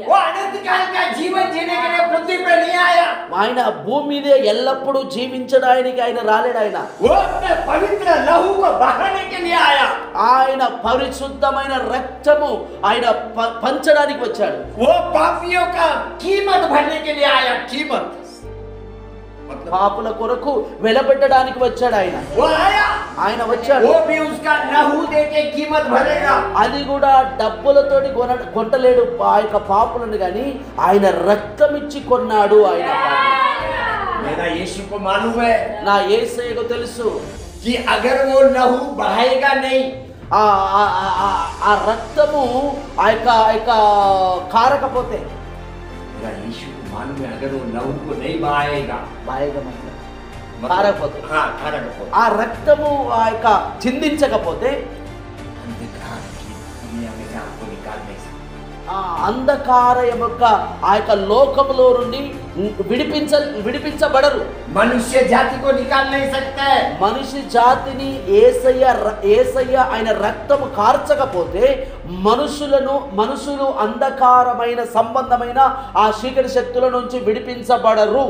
वो अनंत काल का जीवन जीने के लिए पृथ्वी पे नहीं आया। ఆయన భూమి మీదే ఎల్లప్పుడూ జీవించడానికి ఆయన రాలేడు. ఆయన वो अपने पवित्र लहू को बहाने के लिए आया। ఆయన పరిశుద్ధమైన రక్తము ఆయన పంచడానికి వచ్చాడు. वो पापियों का कीमत भरने के लिए आया। कीमत పాపుల కొరకు వెలబెట్టడానికి వచ్చాడు ఆయన. वो आया, ఆయన వచ్చాడు. वो भी उसका लहू दे के कीमत भरेगा। అది కూడా డబ్బులతోటి కొంటలేడు ఆ యొక్క పాపులను, గాని ఆయన రక్తం ఇచ్చి కొన్నాడు ఆయన. मेरा यीशु को मालूम है నా యేసయ్యకు తెలుసు कि अगर वो लहू बहाएगा नहीं, ఆ రక్తము ఆ యొక్క కారకపోతే, मेरा यीशु को मालूम है अगर वो लहू को नहीं बहाएगा, బాయిగా కారకపోతే, हाँ खारకపోతే, ఆ రక్తము ఆ యొక్క చిందించకపోతే अंधकार की दुनिया में से आपको निकाल नहीं सकता। అంధకార యొక్క ఆ యొక్క లోకములో నుండి విడిపించబడరు. मनुष्य जाति को निकाल नहीं सकता है। మనిషి జాతిని యేసయ్య ఆయన రక్తము కార్చకపోతే మనుషులు అంధకారమైన సంబంధమైన ఆ చీకటి శక్తుల నుంచి విడిపించబడరు.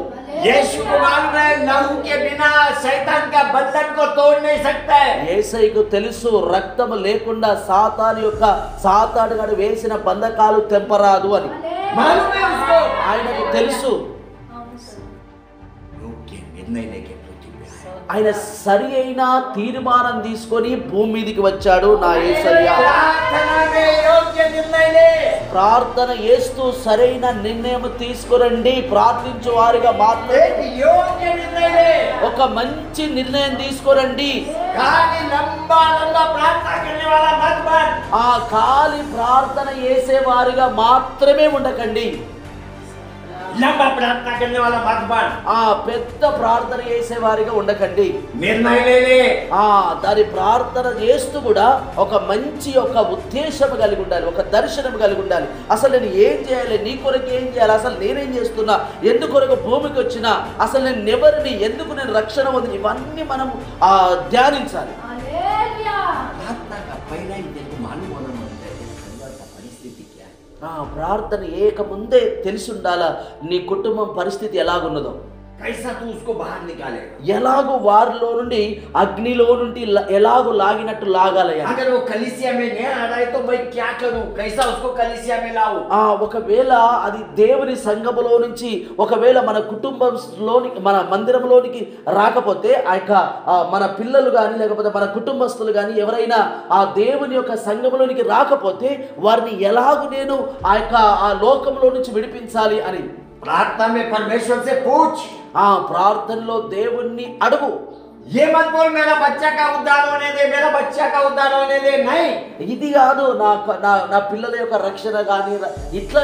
यीशु को मालूम है लहू के बिना शैतान का बंधन को तोड़ नहीं सकता है। యేసయ్యకు తెలుసు రక్తము లేకుండా సాతాను గాడు వేసిన బంధకాలు తెంపరాదు అని. मालूम है उसको। ఆయనకు తెలుసు. योग्य निर्णय लेके पृथ्वी पे आया। ఆయన సరి అయిన తీర్మానం తీసుకొని భూమి మీదకి వచ్చాడు నా యేసయ్య. प्रार्थना में योग्य निर्णय ले। ప్రార్థన చేస్తూ సరైన నిర్ణయం తీసుకురండి. ప్రార్థించే వారిగా మాత్రమే एक योग्य निर्णय ले। ఒక మంచి నిర్ణయం తీసుకురండి. खाली लंबा लंबा प्रार्थना करने वाला मत बन। ఆ ఖాళీ ప్రార్థన చేసే వారిగా మాత్రమే ఉండకండి. लंबा प्रार्थना करने वाला मत बन। ఆ పెద్ద ప్రార్థన చేసే వారిగా ఉండకండి. निर्णय ले ले। దాని ప్రార్థన చేస్తూ కూడా ఒక మంచి ఒక ఉద్దేశం కలిగి ఉండాలి, ఒక దర్శనం కలిగి ఉండాలి. అసలు నేను ఏం చేయాలి, నీ కొరకు ఏం చేయాలి, అసలు నేనేం చేస్తున్నా, ఎందుకొరకు భూమికి వచ్చినా, అసలు నేను ఎవరిని, ఎందుకు నేను రక్షణ పొంది, ఇవన్నీ మనం ధ్యానించాలి. प्रार्थना का पहला ही देखो मालूम होना मानता है परिवार का परिस्थिति क्या है। ప్రార్థన ఏకముందే తెలిసి ఉండాలా నీ కుటుంబం పరిస్థితి ఎలాగున్నదో. कैसा तू उसको बाहर निकालेगा। ఎలాగో వారిలో నుండి అగ్నిలో నుండి ఎలాగో లాగినట్టు లాగాలి. अगर वो कलीसिया में नहीं आ रहा है तो मैं क्या करूं, कैसा उसको कलीसिया में लाऊं। ఒకవేళ అది దేవుని సంఘములో నుంచి ఒకవేళ మన కుటుంబంలోనికి మన మందిరంలోనికి రాకపోతే ఆ యొక్క మన పిల్లలు కానీ లేకపోతే మన కుటుంబస్తులు కానీ ఎవరైనా ఆ దేవుని యొక్క సంఘములోనికి రాకపోతే వారిని ఎలాగూ నేను ఆ లోకంలో నుంచి విడిపించాలి అని प्रार्थना में परमेश्वर से पूछ। ప్రార్థనలో దేవుణ్ణి అడుగు. ये मत बोल मेरा बच्चा का उद्धार होने दे, मेरा बच्चा का उद्धार होने दे। नहीं, ఇది కాదు నా పిల్లల యొక్క రక్షణ కానీ ఇట్లా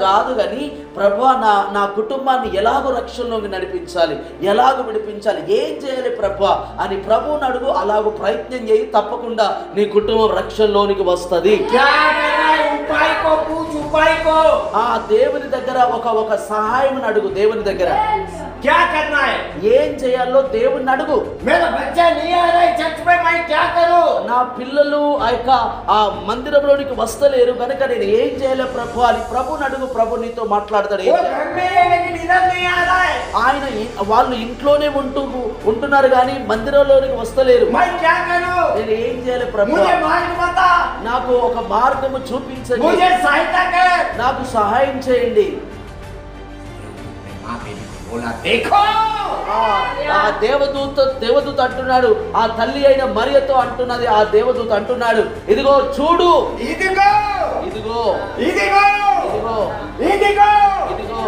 కాదు కానీ ప్రభువా నా కుటుంబాన్ని ఎలాగో రక్షణలోకి నడిపించాలి, ఎలాగో విడిపించాలి, ఏం చేయాలి ప్రభువా అని ప్రభువుని అడుగు. అలాగో ప్రయత్నం చేయి, తప్పకుండా నీ కుటుంబం రక్షణలోనికి వస్తుంది. क्या करना है उपाय को पूछ। उपाय को। ఆ దేవుని దగ్గర ఒక సహాయం అడుగు. దేవుని దగ్గర क्या करना है? ఏం చేయాలో దేవుని అడుగు. मेरा बच्चा नहीं आ रहा है चर्च में, मैं क्या करूं? నా పిల్లలు ఆ మందిరంలోనికి వస్తలేరు కనుక నేను ఏం చేయాలి ప్రభు అని ప్రభుని అడుగు. ప్రభు నీతో మాట్లాడతాడు. वो घर में है लेकिन इधर नहीं आ रहा है, ఆయన వాళ్ళు ఇంట్లోనే ఉంటున్నారు కానీ మందిరంలోనికి వస్తలేరు. मैं क्या करूं? నేను ఏం చేయాలి ప్రభు? मुझे मार्ग बता, నాకు ఒక మార్గము చూపించండి, मुझे सहायता कर। నాకు సహాయం చేయండి. माँ बेटी को बोला, देखो ఆ దేవదూత అంటున్నాడు, ఆ తల్లి అయిన మరియతో అంటున్నది, ఆ దేవదూత అంటున్నాడు, ఇదిగో చూడు, इदिगो ఇదిగో इदिगो ఇదిగో इदिगो। ఇదిగో.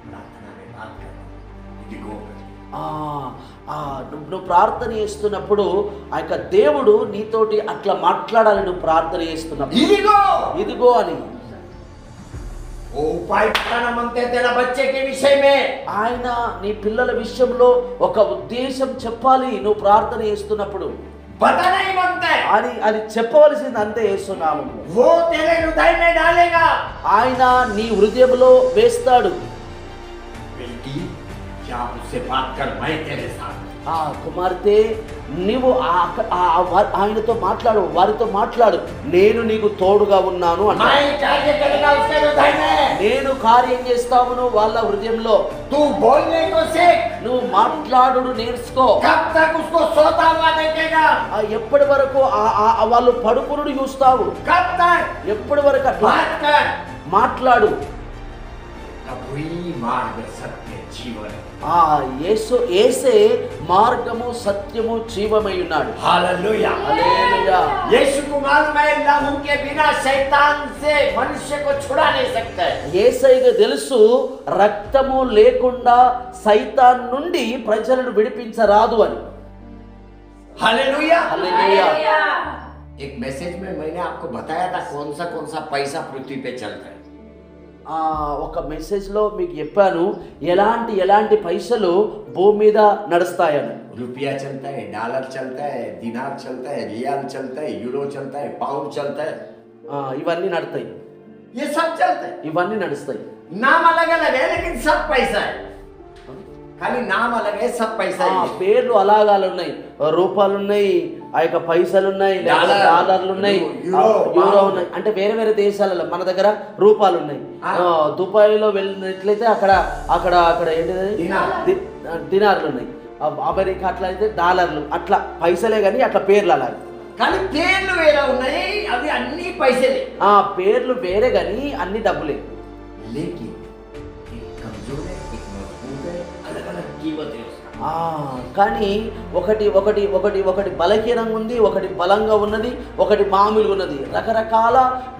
प्रार्थना में बात कर, इदिगो। నువ్వు ప్రార్థన చేస్తున్నప్పుడు ఆ యొక్క దేవుడు నీతోటి అట్లా మాట్లాడాలి. నువ్వు ప్రార్థన చేస్తున్నప్పుడు इदिगो ఇదిగో అని वो उपाय बताना मांगते हैं तेरा बच्चे के विषय में। ఆయన నీ పిల్లల విషయంలో ఒక ఉద్దేశం చెప్పాలి. నువ్వు ప్రార్థన చేస్తున్నప్పుడు बताना ही मांगता है, అది చెప్పవలసింది అంతే. యేసునామము वो तेरे हृदय में डालेगा। ఆయన నీ హృదయంలో వేస్తాడు. बेटी क्या उससे बात कर, मैं तेरे साथ। ఆ కుమార్తె, నీవు ఆయనతో మాట్లాడు, వారితో మాట్లాడు, నేను నీకు తోడుగా ఉన్నాను అంట. मैं कार्य करेगा उसके हृदय में। నేను కార్యం చేస్తావును వాళ్ళ హృదయంలో. तू बोलने को सीख, నువ్వు మాట్లాడు నేర్చుకో. कब तक उसको सोता हुआ देखेगा? ఎప్పటి వరకు వాళ్ళు పడుకునుడు చూస్తావు? कब तक? ఎప్పటి వరకు అట్లా बात कर, మాట్లాడు. तब ही मार्ग सत्य जीवन। యేసే మార్గము సత్యము జీవమై ఉన్నాడు. हालेलुया। హల్లెలూయా. यीशु को मालूम है लहू के बिना शैतान से मनुष्य को छुड़ा नहीं सकता है। యేసయ్యకు తెలుసు రక్తము లేకుండా సైతాన్ నుండి ప్రజలను విడిపించరాదు అని. हालेलुया। హల్లెలూయా. एक मैसेज में मैंने आपको बताया था कौन सा पैसा पृथ्वी पे चलता है। ఒక మెసేజ్లో మీకు చెప్పాను ఎలాంటి పైసలు భూమి మీద నడుస్తాయని. रुपया चलता है, डॉलर चलता है, दिनार चलता है, रियाल चलता है, यूरो चलता है, पाउंड चलता है, ఇవన్నీ నడుస్తాయి. ये सब चलता है। ఇవన్నీ నడుస్తాయి. नाम अलग अलग है लेकिन सब पैसा है, खाली नाम अलग है, सब पैसा है। పేర్లు అలాగాలు ఉన్నాయి, రూపాయలు ఉన్నాయి, ఆ యొక్క పైసలు ఉన్నాయి, డాలర్లు ఉన్నాయి, యూరో ఉన్నాయి. అంటే వేరే వేరే దేశాలలో మన దగ్గర రూపాయలు ఉన్నాయి. దుబాయ్లో వెళ్ళినట్లయితే అక్కడ ఏంటిది దినార్లు ఉన్నాయి. అమెరికా అట్లా అయితే డాలర్లు, అట్లా పైసలే కానీ అట్లా పేర్లు అలాగే. కానీ పేర్లు వేరే ఉన్నాయి, అవి అన్ని పైసలే. పేర్లు వేరే కానీ అన్ని డబ్బులే. लेकिन एक कमजोर है, एक मजबूत है, अलग अलग कीमत है उसका। కానీ ఒకటి బలహీనంగా ఉంది, ఒకటి బలంగా ఉన్నది, ఒకటి మామూలుగా ఉన్నది. రకరకాల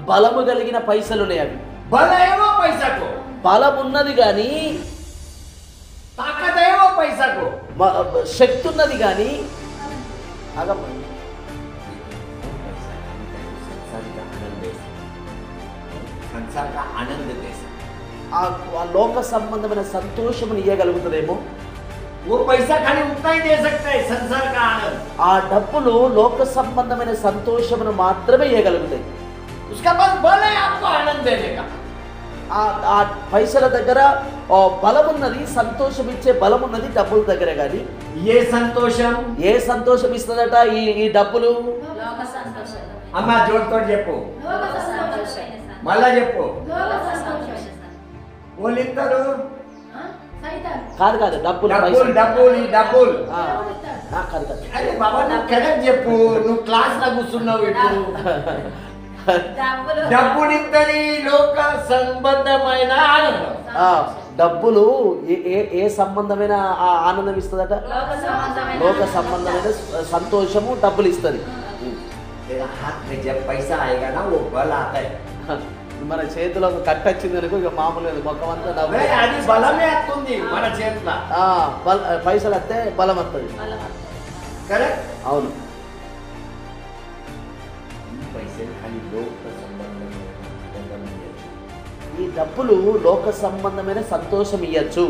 బలము కలిగిన పైసలు ఉన్నాయి. అవి बल है वो पैसा को, బలం ఉన్నది కానీ, ताकत है वो पैसा को, శక్తి ఉన్నది కానీ संसार का आनंद दे सकता। ఆ లోక సంబంధమైన సంతోషమును ఇవ్వగలుగుతుందేమో. वो पैसा खाली उतना ही दे सकता है, संसार का आनंद। ఆ డబ్బులు లోక సంబంధమైన సంతోషమును మాత్రమే ఇవ్వగలుగుతాయి. उसका पास बल है आपको आनंद देने का। ఆ పైసల దగ్గర బలం ఉన్నది, సంతోషం ఇచ్చే బలం ఉన్నది డబ్బుల దగ్గర. కానీ ये संतोषम ఏ సంతోషం ఇస్తుందట ఈ డబ్బులు? అమ్మ జోడుతో చెప్పు, మళ్ళా చెప్పు. వాళ్ళిద్దరు కాదు డబ్బులు డబ్బులు డబ్బులు. కాదు. అరే బాబా నువ్వు కరెక్ట్ చెప్పు, నువ్వు క్లాస్ లా కూర్చున్నావు ఇప్పుడు. డబ్బులిద్దరి లోక సంబంధమైన ఆనందం. డబ్బులు ఏ సంబంధమైన ఆనందం ఇస్తుందట? లోక సంబంధమైన సంతోషము డబ్బులు ఇస్తుంది. तेरा हाथ में जब पैसा आएगा ना वो बल आता है। మన చేతిలో ఒక కట్ట వచ్చింది అనుకో, ఇక మామూలు మొత్తం అంతా డబ్బు. అది బలమే వస్తుంది మన చేతిలో. పైసలు వస్తే బలం వస్తుంది. కరెక్ట్. అవును. ఈ డబ్బులు లోక సంబంధమైన సంతోషం ఇయ్యచ్చు.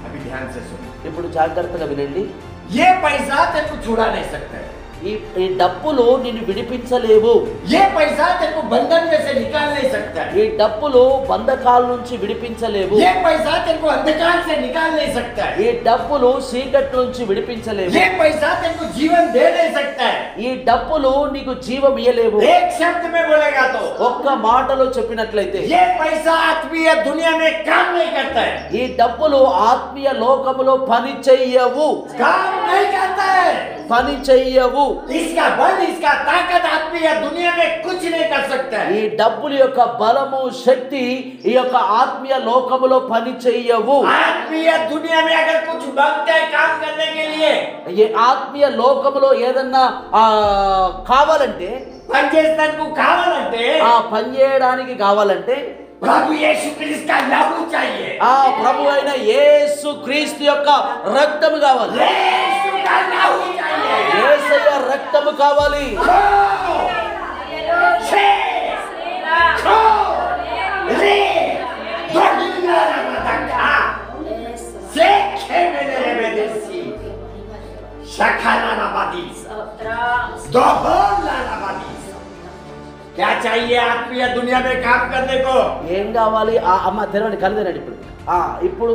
అవి ధ్యాన్ చేసు. ఇప్పుడు జాగ్రత్తగా వినండి. ये पैसा तेरे को छुड़ा नहीं सकता है. ఈ డబ్బులు నిన్ను విడిపించలేవు. ये पैसा तेरे को बंधन में से निकाल नहीं सकता है. ఈ డబ్బులు బంధకాల నుంచి విడిపించలేవు. ये पैसा तेरे को अंधकार से निकाल नहीं सकता है. ఈ డబ్బులు చీకటి నుంచి విడిపించలేవు. ये पैसा तेरे को जीवन दे नहीं सकता है. ఈ డబ్బులు నీకు జీవం ఇయ్యలేవు. एक शब्द में बोलेगा तो ఒక్క మాటలో చెప్పినట్లయితే ये पैसा आत्मीय दुनिया में काम नहीं करता है. ఈ డబ్బులు ఆత్మీయ లోకములో పని చెయ్యవు. काम नहीं करता है. పని చెయ్యవు. इसका बल, इसका ताकत आत्मीय दुनिया में कुछ नहीं कर सकता है. ఈ డబ్బుల యొక్క బలము శక్తి ఈ యొక్క ఆత్మీయ లోకములో పని చెయ్యవు. आत्मीय दुनिया में अगर कुछ मांगते हैं काम करने के लिए, ఈ ఆత్మీయ లోకములో ఏదన్నా కావాలంటే, पंचेस्तन को कावाలంటే ఆ పని చేయడానికి కావాలంటే प्रभु यीशु क्रिस्त का लहू चाहिए. ఆ ప్రభు అయిన యేసు క్రీస్తు యొక్క రక్తము కావాలి. यीशु का लहू चाहिए. యేసయ్య రక్తము కావాలి. क्या चाहिए आत्मीय दुनिया में काम करने को? ఏం కావాలి? అమ్మ తెరవండి, కలుదేనండి. ఇప్పుడు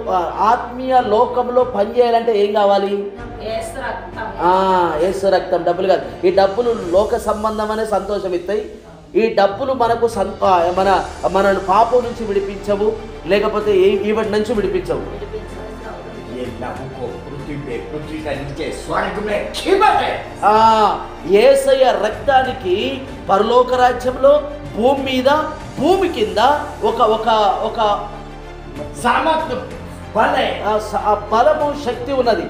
ఆత్మీయ లోకంలో పని చేయాలంటే ఏం కావాలి? యేసు రక్తం. డబ్బులు కాదు. ఈ డబ్బులు లోక సంబంధమనే సంతోషం ఇస్తాయి. ఈ డబ్బులు మనకు మనల్ని పాపం నుంచి విడిపించవు, లేకపోతే ఈవటి నుంచి విడిపించవు. ये लहू को पृथ्वी का नीचे स्वर्ग में कीमत है. యేసయ్య రక్తానికి పరలోక రాజ్యంలో భూమి మీద భూమి కింద ఒక सामर्थ्य बल है. బలము శక్తి ఉన్నది.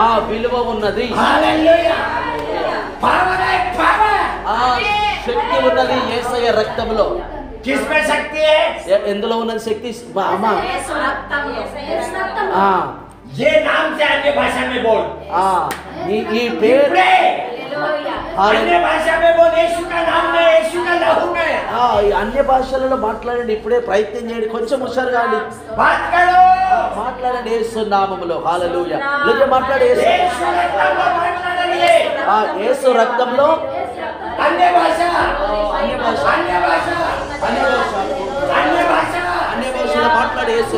ఆ విలువ ఉన్నది. हालेलुया. पावर है, पावर. శక్తి ఉన్నది యేసయ్య రక్తంలో. किसमें शक्ति है? ఎందులో ఉన్నది శక్తి? అమ్మ ये नाम से अन्य भाषा में बोल. ఈ పేరు अन्य भाषा में बोल. यीशु का नाम में, यीशु का लहू में ఈ అన్య భాషలలో మాట్లాడండి. ఇప్పుడే ప్రయత్నం చేయండి. కొంచెం హుషారు కాండి. बात करो. మాట్లాడండి యేసు నామములో. హల్లెలూయా. లేక మాట్లాడే यीशु रक्तंలో మాట్లాడండి. యేసు రక్తంలో अन्य भाषा, अन्य भाषा, अन्य भाषा, अन्य भाषा, अन्य भाषा, अन्य భాషలో మాట్లాడే యేసు.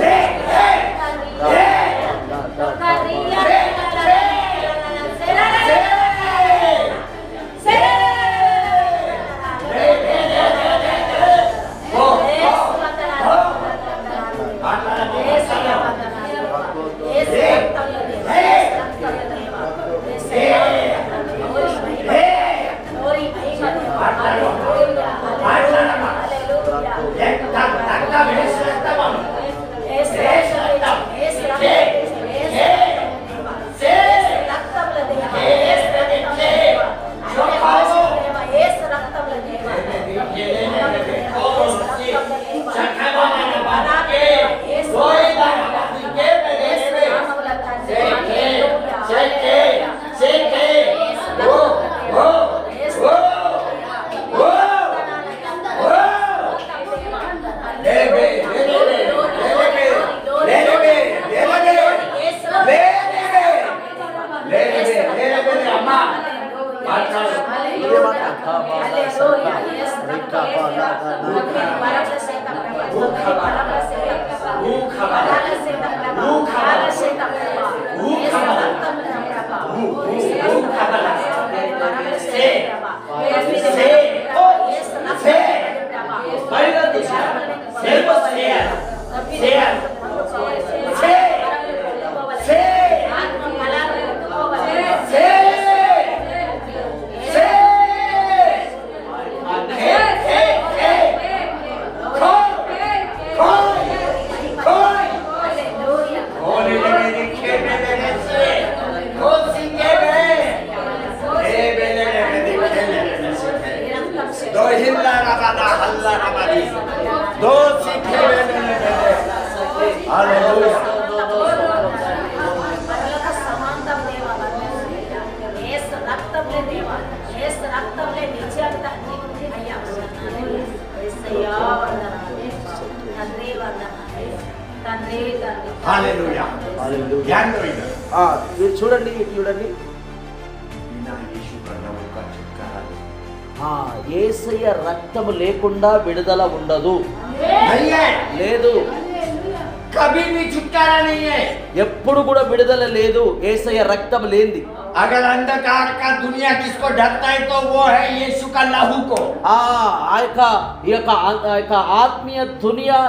చూడండి చూడండి యేసయ్య రక్తము లేకుండా విడుదల ఉండదు, नहीं है, లేదు, कभी भी छुटकारा नहीं है। ఎప్పుడు కూడా విడుదల లేదు యేసయ్య రక్తం లేనిది. अगर अंधकार का दुनिया किसको डरता है तो वो है यीशु का लहू को। ఆ యొక్క ఆత్మీయ దునియా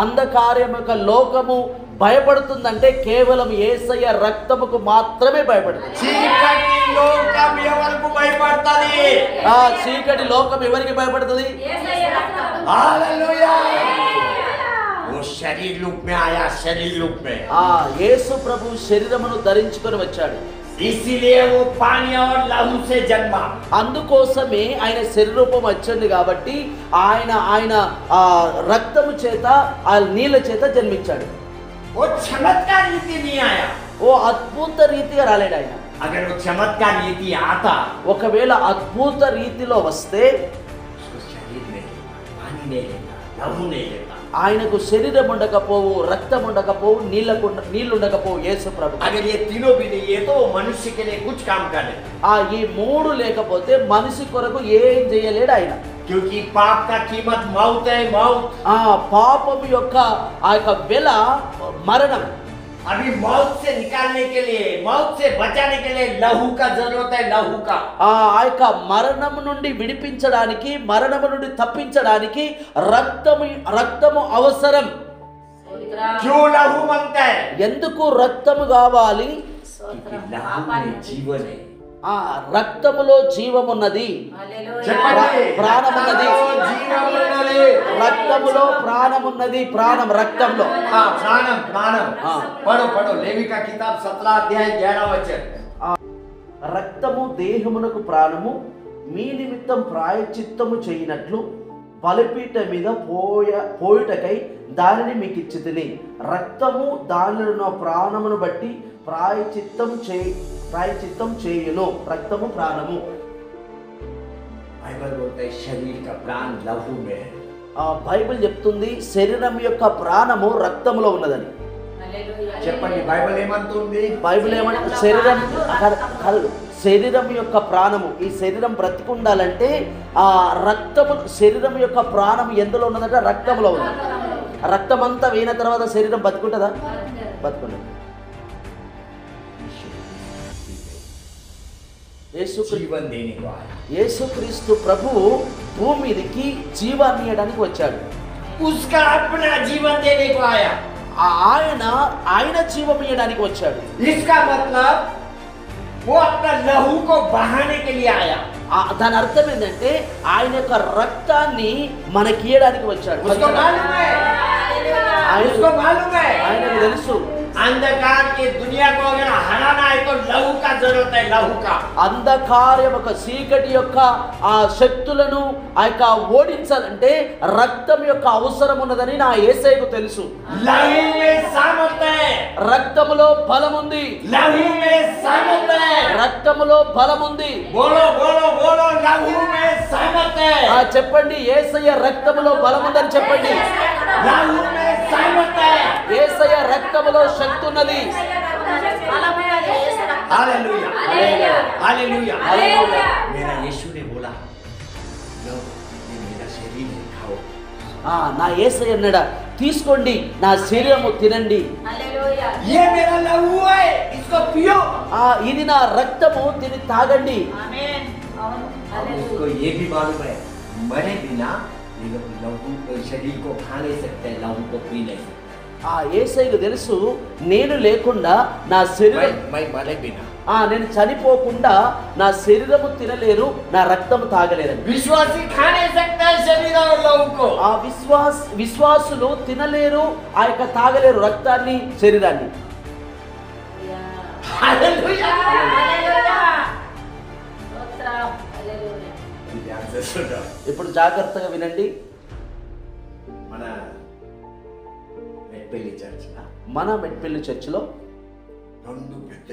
అంధకారం యొక్క లోకము భయపడుతుందంటే కేవలం యేసయ్య రక్తముకు మాత్రమే భయపడుతుంది. చీకటి లోకం ఎవరికి భయపడుతుంది? చీకటి లోకం ఎవరికి భయపడుతుంది? हालेलुया। वो शरीर रूप में आया, शरीर रूप में। యేసు ప్రభు శరీరమును ధరించుకొని వచ్చాడు, इसीलिए वो पानी और लहू से जन्मा। అందుకోసమే ఆయన శరీర రూపం వచ్చింది కాబట్టి ఆయన రక్తము చేత ఆ నీళ్ళ చేత జన్మించాడు. वो चमत्कार रीति नहीं आया, ఓ అద్భుత రీతిగా రాలేడు ఆయన. अगर वो चमत्कार रीति आता, ఒకవేళ అద్భుత రీతిలో వస్తే उसको शरीर में पानी नहीं लेता, लहू नहीं लेता। ఆయనకు శరీరం ఉండకపోవు, రక్తం ఉండకపోవు, నీళ్ళు ఉండకపోవు యేసు ప్రభు. अगर ये तीनों भी नहीं है तो मनुष्य के लिए कुछ काम कर ले। ఈ మూడు లేకపోతే మనిషి కొరకు ఏం చేయలేడు ఆయన. क्योंकि पाप का कीमत मौत है, मौत। పాపము యొక్క ఆ యొక్క వెల మరణం. अभी मौत से निकालने के लिए, मौत से बचाने के लिए लहू का जरूरत है, लहू का। ఆ యొక్క మరణము నుండి విడిపించడానికి, మరణము నుండి తప్పించడానికి రక్తము అవసరం. क्यों लहू मांगता है? ఎందుకు రక్తము కావాలి? क्योंकि लहू में जीवन है। రక్తములో జీవమున్నది, ప్రాణమున్నది. రక్తములో ప్రాణమున్నది, ప్రాణం రక్తంలో. प्राणम प्राणम। पढ़ो पढ़ो लेवी का किताब 17 अध्याय 11 वचन। రక్తము దేహమునకు ప్రాణము, మీ నిమిత్తం ప్రాయచిత్తము చేయనట్లు బలిపీఠ మీద పోయుటకై దానిని మీకు ఇచ్చితిని. రక్తము దానిలో ప్రాణమును బట్టి ప్రాయచిత్తం చేయును. రక్తము ప్రాణము. बाइबल बोलता है शरीर का प्राण लहू में है। బైబిల్ చెప్తుంది శరీరం యొక్క ప్రాణము రక్తములో ఉన్నదని. చెప్పండి బైబిల్ ఏమంటుంది? బైబిల్ ఏమంటే శరీరం యొక్క ప్రాణము, ఈ శరీరం బ్రతికుండాలంటే ఆ రక్తము, శరీరం యొక్క ప్రాణం ఎందులో ఉన్నదంటే రక్తంలో ఉన్నది. రక్తం అంతా వేయిన తర్వాత శరీరం బతుకుంటుందా? బతుకుంటుంది. జీవన్ దేనికి వాడు. యేసుక్రీస్తు ప్రభు భూమి మీదకి జీవాన్ని ఇవ్వడానికి వచ్చాడు. उसका अपना जीवन देने को आया। ఆయన జీవం ఇవ్వడానికి వచ్చాడు. इसका मतलब वो अपना लहू को बहाने के लिए आया। దాని అర్థం ఏంటంటే ఆయన యొక్క రక్తాన్ని మనకి ఇవ్వడానికి వచ్చాడు. उसको मालूम है, उसको मालूम है, ఆయనకు తెలుసు अंधकार की दुनिया को अगर हराना है तो लहू का जरूरत है, लहू का। అంధకారం యొక్క చీకటి యొక్క ఆ శక్తులను ఆ యొక్క ఓడించాలంటే రక్తం యొక్క అవసరం ఉన్నదని నా యేసయ్యకు తెలుసు. लहू में सामर्थ्य है, రక్తములో బలం ఉంది. लहू में सामर्थ्य है, రక్తములో బలం ఉంది. बोलो बोलो बोलो, लहू में सामर्थ्य है। చెప్పండి, యేసయ్య రక్తములో బలం ఉందని చెప్పండి. लहू में सामर्थ्य है, యేసయ్య రక్తములో శక్తి ఉన్నది. Hallelujah hallelujah hallelujah. मेरा यीशु ने बोला लो ये मेरा शरीर है, खाओ। నా యేసయ్య అన్నాడా, తీసుకోండి నా శరీరము తినండి. ये मेरा लहू है, इसको पियो। ఇది నా రక్తము, తిని తాగండి. अब उसको ये भी मालूम है मरे बिना ये लोग लहू शरीर को खा नहीं सकते, लहू को पी नहीं सकते। యేసయ్యకు తెలుసు నేను లేకుండా నా శరీరం, मैं मरे बिना, నేను చనిపోకుండా నా శరీరము తినలేరు, నా రక్తము తాగలేరు. विश्वासी खा नहीं सकता है शरीर और लहू को। విశ్వాసులు తినలేరు, ఆ యొక్క తాగలేరు రక్తాన్ని, శరీరాన్ని. हालेलुया। ఇప్పుడు జాగ్రత్తగా వినండి. మన మెట్పల్లి చర్చ్ మన మెట్పల్లి చర్చిలో రెండు పెద్ద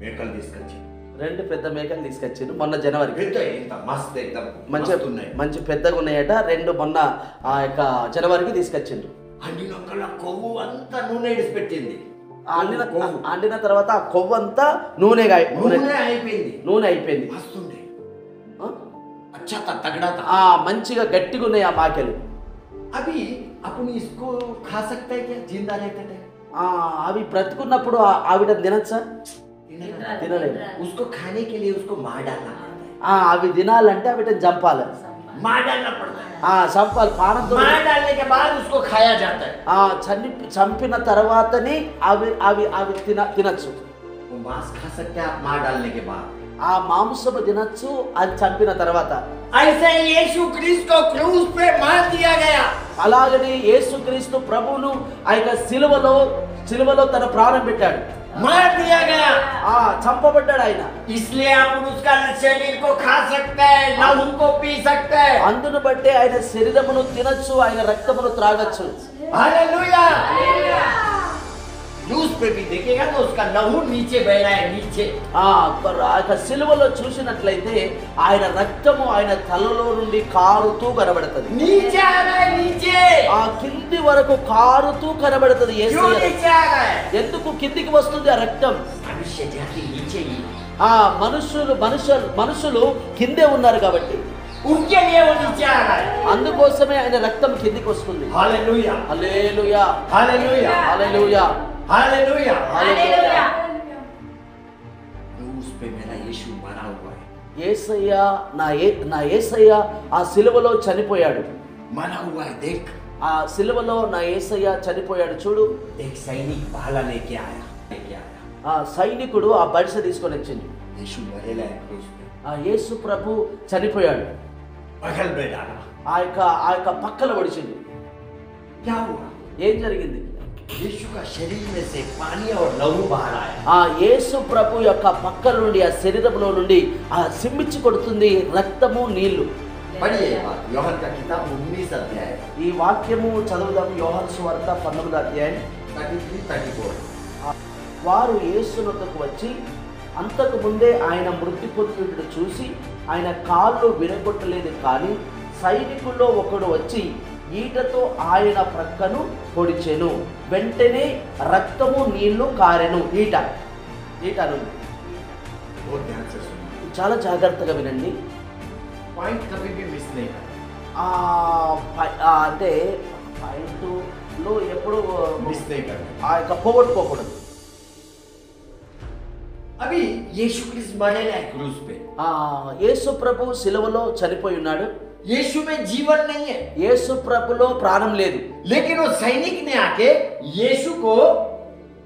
మేకలు తీసుకొచ్చారు. రెండు పెద్ద మేకలు తీసుకొచ్చారు మొన్న జనవరికి. పెద్ద ఎంత మస్త్ ఎక్దం మంచి పెద్దగా ఉన్నాయట. రెండు మొన్న ఆ యొక్క జనవరికి తీసుకొచ్చిండ్రు. అండినొక్కల కొవ్వు అంతా నూనె ఇడిచిపెట్టింది. అండిన తర్వాత ఆ కొవ్వు అంతా నూనె అయిపోయింది. మస్తుండే अच्छा था, तगड़ा था। మంచిగా గట్టిగా ఉన్నాయి ఆ మాకెలు. अभी अपन इसको खा सकते हैं क्या, जिंदा रहते थे? అవి బ్రతుకున్నప్పుడు ఆవిడ తినచ్చా? తినలేదు. उसको खाने के लिए उसको मार डालना पड़ता అవి తినాలంటే వీటిని చంపాలి. है, मार डालना पड़ता है। చంపాలి ప్రాణంతో. मार डालने के बाद उसको खाया जाता है। చంపిన తర్వాతని అవి అవి అవి తినచ్చు. वो मांस खा सकते हैं आप मार डालने के बाद। ఆ మాంసము తినచ్చు అది చంపిన తర్వాత. ऐसे यीशु क्रिस्ट को क्रूस पे मार दिया गया। అలాగనే యేసుక్రీస్తు ప్రభువును ఆ యొక్క సిలువలో తన ప్రాణం పెట్టాడు. मार दिया गया। చంపబడ్డాడు ఆయన. इसलिए अपन उसका शरीर को खा सकते हैं, लहू को पी सकते हैं। అందును బట్టే ఆయన శరీరమును తినచ్చు, ఆయన రక్తమును త్రాగచ్చు. हालेलुया। क्रूस पे भी देखिएगा तो उसका लहू नीचे बह रहा है, नीचे। సిలువలో చూసినట్లయితే ఆయన రక్తము ఆయన తలలో నుండి కారుతూ కనబడుతుంది. नीचे आ रहा है, नीचे। కింది వరకు కారుతూ కనబడుతుంది. क्यों नीचे आ रहा है? ఎందుకు కిందికి వస్తుంది ఆ రక్తం? मनुष्य जाति नीचे ही। మనుషులు కిందే ఉన్నారు కాబట్టి उनके लिए वो नीचे आ रहा है। అందుకోసమే ఆయన రక్తం కిందికి వస్తుంది. हालेलुया, హల్లెలూయా, हालेलुया, హల్లెలూయా, हालेलुया, హల్లెలూయా. क्रूस पे मेरा यीशु मरा हुआ है। యేసయ్య నా యేసయ్య ఆ సిలువలో చనిపోయాడు. मरा हुआ है, देख। ఆ సిలువలో నా యేసయ్య చనిపోయాడు చూడు. एक सैनिक भाला लेके आया। ఆ సైనికుడు ఆ బడిస తీసుకొని వచ్చింది. यीशु मरेला है क्रूस पे। యేసు ప్రభు చనిపోయాడు. बगल में डाला। ఆ యొక్క పక్కన పడిచింది. क्या हुआ? ఏం జరిగింది? यीशु का शरीर में से पानी और लहू बाहर आया। యేసు ప్రభు యొక్క పక్కల నుండి ఆ శరీరంలో నుండి సిమ్మిచ్చి కొడుతుంది రక్తము నీళ్లు. पढ़िए ये बात, యోహాన్ का किताब 19 अध्याय। ఈ వాక్యము చదువుదాం. యోహాను సువార్త 19వ అధ్యాయం 33-34। వారు యేసునొద్దకు వచ్చి అంతకు ముందే ఆయన మృతి పొందుటను చూసి ఆయన కాళ్ళు విరగొట్టలేదు, కానీ సైనికుల్లో ఒకడు వచ్చి ఈటతో ఆయన ప్రక్కను పొడిచెను. వెంటనే రక్తము నీళ్లు కారెను. ఈట నుండి. बहुत ध्यान से सुनो, చాలా జాగ్రత్తగా వినండి. पॉइंट कभी भी मिस नहीं करना। అంటే పాయింట్లో ఎప్పుడు मिस नहीं करना। ఆ యొక్క పోగొట్టుకోకూడదు. अभी यीशु क्रिस्ट मरेला है क्रूस पे। యేసు ప్రభు సిలువలో చనిపోయి ఉన్నాడు. यीशु में जीवन नहीं है, యేసు ప్రభులో ప్రాణం లేదు. लेकिन वो सैनिक ने आके यीशु को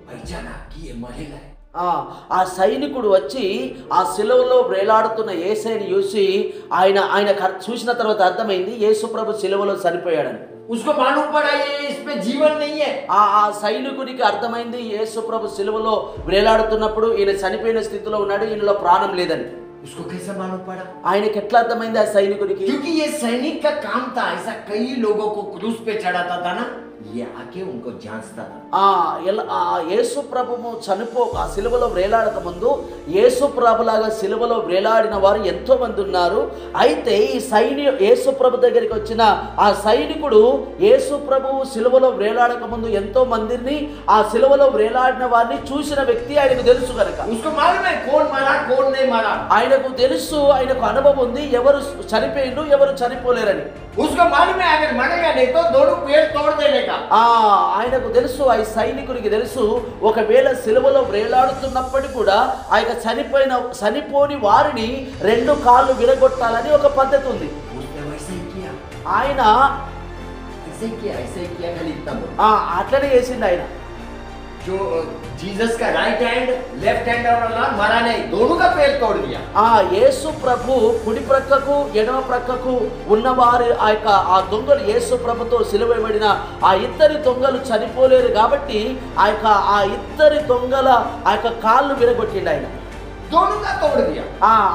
पहचाना कि ये मरेला है। ఆ సైనికుడు వచ్చి ఆ సిలువలో వేలాడుతున్న యేసయ్యని చూసి ఆయన చూసిన తర్వాత అర్థమైంది యేసు ప్రభు సిలువలో చనిపోయాడని. उसको मालूम पड़ा ये इसमें जीवन नहीं है। ఆ సైనికుడికి అర్థమైంది యేసు ప్రభు సిలువలో వేలాడుతున్నప్పుడు ఈయన చనిపోయిన స్థితిలో ఉన్నాడు, ఈయనలో ప్రాణం లేదని. उसको कैसे मालूम पड़ा? ఆయనకి ఎట్లా అర్థమైంది ఆ సైనికుడికి? क्योंकि ये सैनिक का काम था, ऐसा कई लोगों को क्रूस पे चढ़ाता था ना, ये आके उनको जांचता था। యేసు ప్రభువు ఆ సిలువలో వేలాడక ముందు యేసు ప్రభులాగా సిలువలో వేలాడిన వారు ఎంతో మంది ఉన్నారు. అయితే ఈ యేసు ప్రభు దగ్గరికి వచ్చిన ఆ సైనికుడు యేసు ప్రభువు సిలువలో వేలాడక ముందు ఎంతో మందిని ఆ సిలువలో వేలాడిన వారిని చూసిన వ్యక్తి. ఆయనకు తెలుసు కనుక उसको मालूम है कौन मारा कौन नहीं मारा। ఆయనకు తెలుసు, ఆయనకు అనుభవం ఉంది ఎవరు చనిపోయిండు ఎవరు చనిపోలేరని. उसको मालूम है अगर मरेगा नहीं तो दोनों पेड़ तोड़ देने का। ఆయనకు తెలుసు, ఆ సైనికుడికి తెలుసు ఒకవేళ సిలువలో వేలాడుతున్నప్పటికీ కూడా ఆయన చనిపోని వారిని రెండు కాళ్ళు విరగొట్టాలని ఒక పద్ధతి ఉంది. ఆయన అట్లనే చేసిండు. ఆయన जो जीसस का राइट हैंड लेफ्ट हैंड वाला मरा नहीं, दोनों का पैर तोड़ दिया। యేసు ప్రభు కుడి ప్రక్కకు ఎడమ ప్రక్కకు ఉన్నవారు ఆ దొంగలు యేసు ప్రభుతో సిలువబడిన ఆ ఇద్దరి దొంగలు చనిపోలేరు కాబట్టి ఆ ఇద్దరి దొంగల కాళ్ళు విరగొట్టిండు ఆయన. दोनों का तोड़ दिया।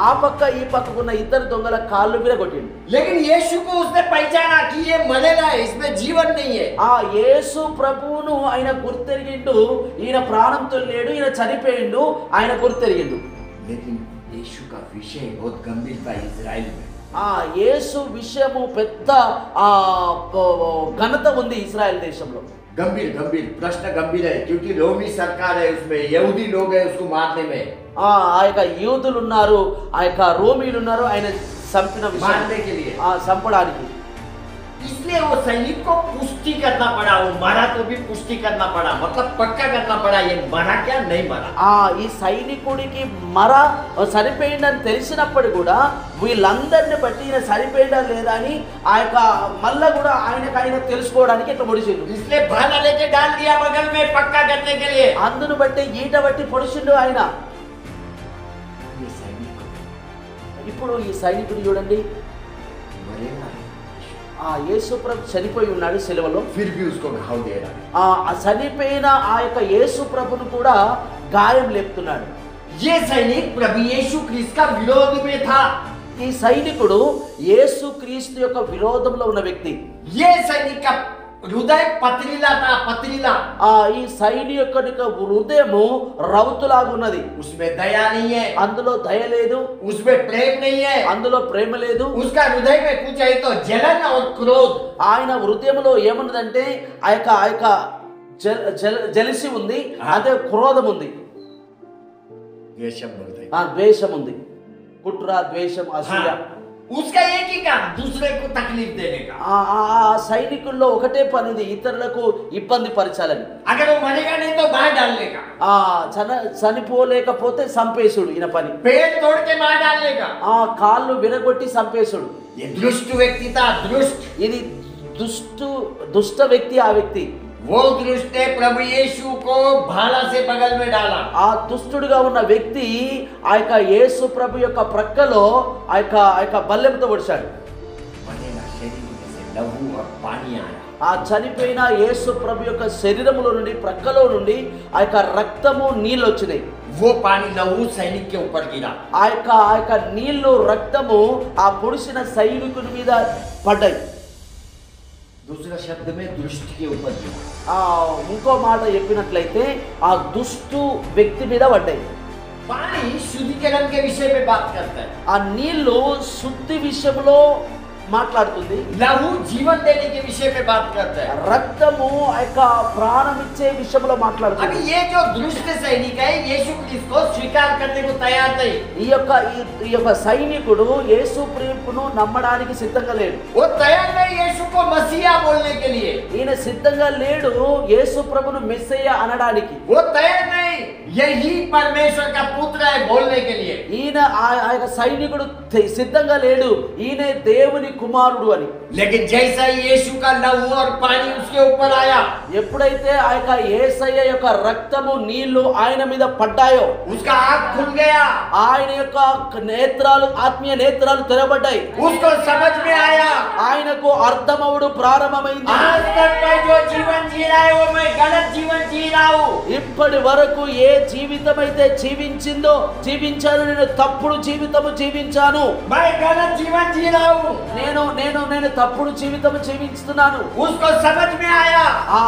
ఆ పక్క ఈ పక్కకున్న ఇద్దరు దొంగల కాళ్ళు విరగొట్టిండు. लेकिन यीशु को उसने पहचाना कि ये मरेगा, इसमें जीवन नहीं है। యేసు ప్రభువును ఆయన గుర్తెరిగిండు, ఈయన ప్రాణంతో లేడు, ఈయన చనిపోయిండు, ఆయన గుర్తెరిగిండు. लेकिन यीशु का विषय बहुत गंभीर था इजराइल में। యేసు విషయము పెద్ద ఘనత ఉంది ఇజ్రాయెల్ దేశంలో. गंभीर गंभीर प्रश्न गंभीर है, क्योंकि रोमी सरकार है, उसमें यहूदी लोग हैं उसको मारने में। ఆ యొక్క యూదులు ఉన్నారు, ఆ యొక్క రోమీలు ఉన్నారు, ఆయన సంపిన విషయం मारने के लिए। సంపడానికి इसलिए वो सैनिक को पुष्टि करना पड़ा, वो मरा तो भी पुष्टि करना पड़ा, मतलब पक्का करना पड़ा ये मरा क्या नहीं मरा। ఈ సైనికుడికి చనిపోయిందని తెలిసినప్పుడు కూడా వీళ్ళందరిని బట్టి ఈయన చనిపోయిందా లేదా అని ఆ యొక్క మళ్ళా కూడా ఆయన తెలుసుకోవడానికి ఇట్లా పొడిచిండు. इसलिए भाला लेके डाल दिया बगल में पक्का करने के लिए। అందును బట్టి ఈట బట్టి పొడిచిండు ఆయన. ये सैनिक ఇప్పుడు ఈ సైనికుడు చూడండి, मरेगा, యేసు ప్రభు చనిపోయి ఉన్నాడు సిలువలో. फिर भी उसको घाव दे रहा है। ఆ చనిపోయిన ఆ యొక్క యేసు ప్రభును కూడా గాయం లేపుతున్నాడు. ये सैनिक प्रभु यीशु ख्रीस्त का विरोध में था। ఈ సైనికుడు యేసు క్రీస్తు యొక్క విరోధంలో ఉన్న వ్యక్తి. ये सैनिक का हृदय पथरीला था, पथरीला। ఈ సైనికుడి యొక్క హృదయము రౌతులాగా ఉన్నది. उसमें दया नहीं है, అందులో దయ లేదు, उसमें प्रेम नहीं है, అందులో ప్రేమ లేదు. उसका हृदय में कुछ है तो जलन और क्रोध। ఆయన హృదయంలో ఏమున్నదంటే ఆ యొక్క జలసి ఉంది, అదే క్రోధం ఉంది, ద్వేషం ఉంది, కుట్ర ద్వేషం అసూయ. उसका एक ही काम दूसरे को तकलीफ देने का। సైనికుల్లో ఒకటే పనిది, ఇతరులకు ఇబ్బంది పరచాలని. अगर वो मरेगा नहीं तो मार डालने का, చనిపోలేకపోతే సంపేశుడు ఈయన పని. पेट तोड़ के मार डालने का। కాళ్ళు విరగొట్టి సంపేశుడు. ये दुष्ट व्यक्ति था, दुष्ट। ఇది దుష్ట వ్యక్తి. ఆ వ్యక్తి वो दुष्ट ने प्रभु यीशु को भाला से बगल में डाला। ఆ దుష్టుడుగా ఉన్న వ్యక్తి ఆ యొక్క యేసు ప్రభు యొక్క ప్రక్కలో ఆ యొక్క బల్లెంతో పొడిచాడు. ఆ చనిపోయిన యేసు ప్రభు యొక్క శరీరములో నుండి ప్రక్కలో నుండి ఆ యొక్క రక్తము నీళ్ళు వచ్చినాయి. वो पानी लहू सैनिक के ऊपर गिरा। ఆ యొక్క నీళ్లు రక్తము ఆ పొడిచిన సైనికుని మీద పడ్డాయి. दूसरा शब्द में दुष्ट के ऊपर गिरा। ఇంకో మాట చెప్పినట్లయితే ఆ దుష్టు వ్యక్తి మీద పడ్డాయి. पानी शुद्धिकरण के विषय में बात करता है। ఆ నీళ్లు శుద్ధి విషయంలో మాట్లాడుతుంది. लहू जीवन देने के विषय में बात करता है। రక్తము ఆ యొక్క ప్రాణం ఇచ్చే విషయంలో మాట్లాడుతుంది. अभी ये जो दुष्ट सैनिक है यीशु क्रिस्त को स्वीकार करने को तैयार नहीं। ఈ యొక్క సైనికుడు యేసు ప్రభువును నమ్మడానికి సిద్ధంగా లేడు. वो तैयार नहीं यीशु को मसीहा बोलने के लिए। ఈయన సిద్ధంగా లేడు యేసు ప్రభువును మెస్సయ్య అనడానికి. वो तैयार नहीं यही परमेश्वर का पुत्र है बोलने के लिए। ఈయన ఆ యొక్క సైనికుడు సిద్ధంగా లేడు ఈయనే దేవుని కుమారుడు అని. लेकिन जैसा यीशु का लहू और पानी उसके ऊपर आया, ఎప్పుడైతే ఆ యొక్క యేసయ్య యొక్క రక్తము నీళ్లు ఆయన మీద పడ్డాయో उसका आँख खुल गया, ఆయన యొక్క నేత్రాలు ఆత్మీయ నేత్రాలు తెరబడ్డాయి. उसको समझ में आया ఆయనకు అర్థమవుడు ప్రారంభమైంది. आज तक मैं जो जीवन जी रहा है वो मैं गलत जीवन जी रहा हूँ। ఇప్పటి వరకు ఏ జీవితం అయితే జీవించాను నేను తప్పుడు జీవితము జీవించాను. मैं गलत जीवन जी रहा हूँ। నేను తప్పుడు జీవితం జీవిస్తున్నాను. उसको समझ में आया ఆ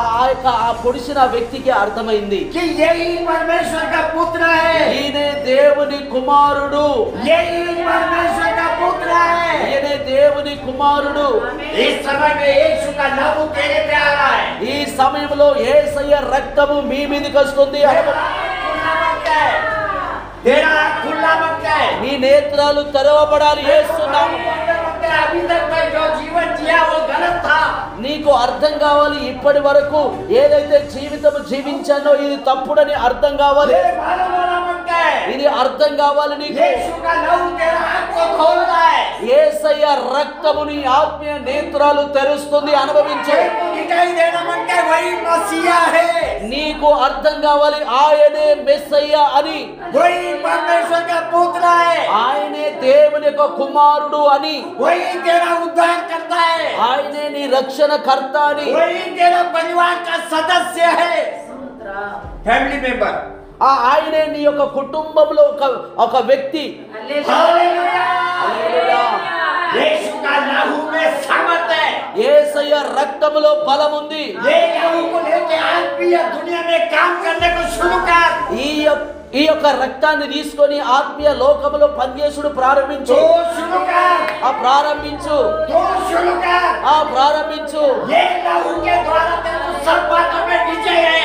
పొడిచిన వ్యక్తికి అర్థమైంది कि यही परमेश्वर का पुत्र है, ఈయనే దేవుని కుమారుడు, यही परमेश्वर का पुत्र है। ఈయనే దేవుని కుమారుడు. इस समय में यीशु का लहू तेरे पे आ रहा है। ఈ సమయంలో యేసయ్య రక్తము మీ మీదకి వస్తుంది. तेरा आँख खुला मत है। నీ నేత్రాలు తెరవబడాలి యేసు నామములో. अभी तक मैं जो जीवन जिया वो गलत था। నీకు అర్థం కావాలి ఇప్పటి వరకు ఏదైతే జీవితం జీవించానో ఇది తప్పుడని అర్థం కావాలి. तेरे मालूम होना मत है। ఇది అర్థం కావాలి నీకు. यीशु का लहू तेरा आँख को खोल रहा है। యేసయ్య రక్తము నీ ఆత్మీయ నేత్రాలు తెరుస్తుంది. అనుభవించు. तेरे को दिखाई देना मत है वही मसीहा है, నీకు అర్థం కావాలి ఆయనే మెస్సయ్య అని, वही परमेश्वर का पुत्र है, ఆయనే దేవుని యొక్క కుమారుడు అని, वही तेरा उद्धार करता है, ఆయనే నీ రక్షణకర్త అని, वही तेरा परिवार का सदस्य है, फैमिली मेंबर। ఆయనే నీ యొక్క కుటుంబంలో ఒక వ్యక్తి. हालेलुया। హల్లెలూయా. यीशु का लहू में सामर्थ है। యేసయ్య రక్తములో బలం ఉంది. ये लहू को लेके आज भी ये दुनिया में काम करने को शुरू कर। ఈ యొక్క రక్తాన్ని తీసుకొని ఆత్మీయ లోకములో పనిచేసుడు ప్రారంభించు. तो शुरू कर, ప్రారంభించు. तो शुरू कर। ప్రారంభించు. ये लहू के द्वारा तेरे को सब बातों में विजय है।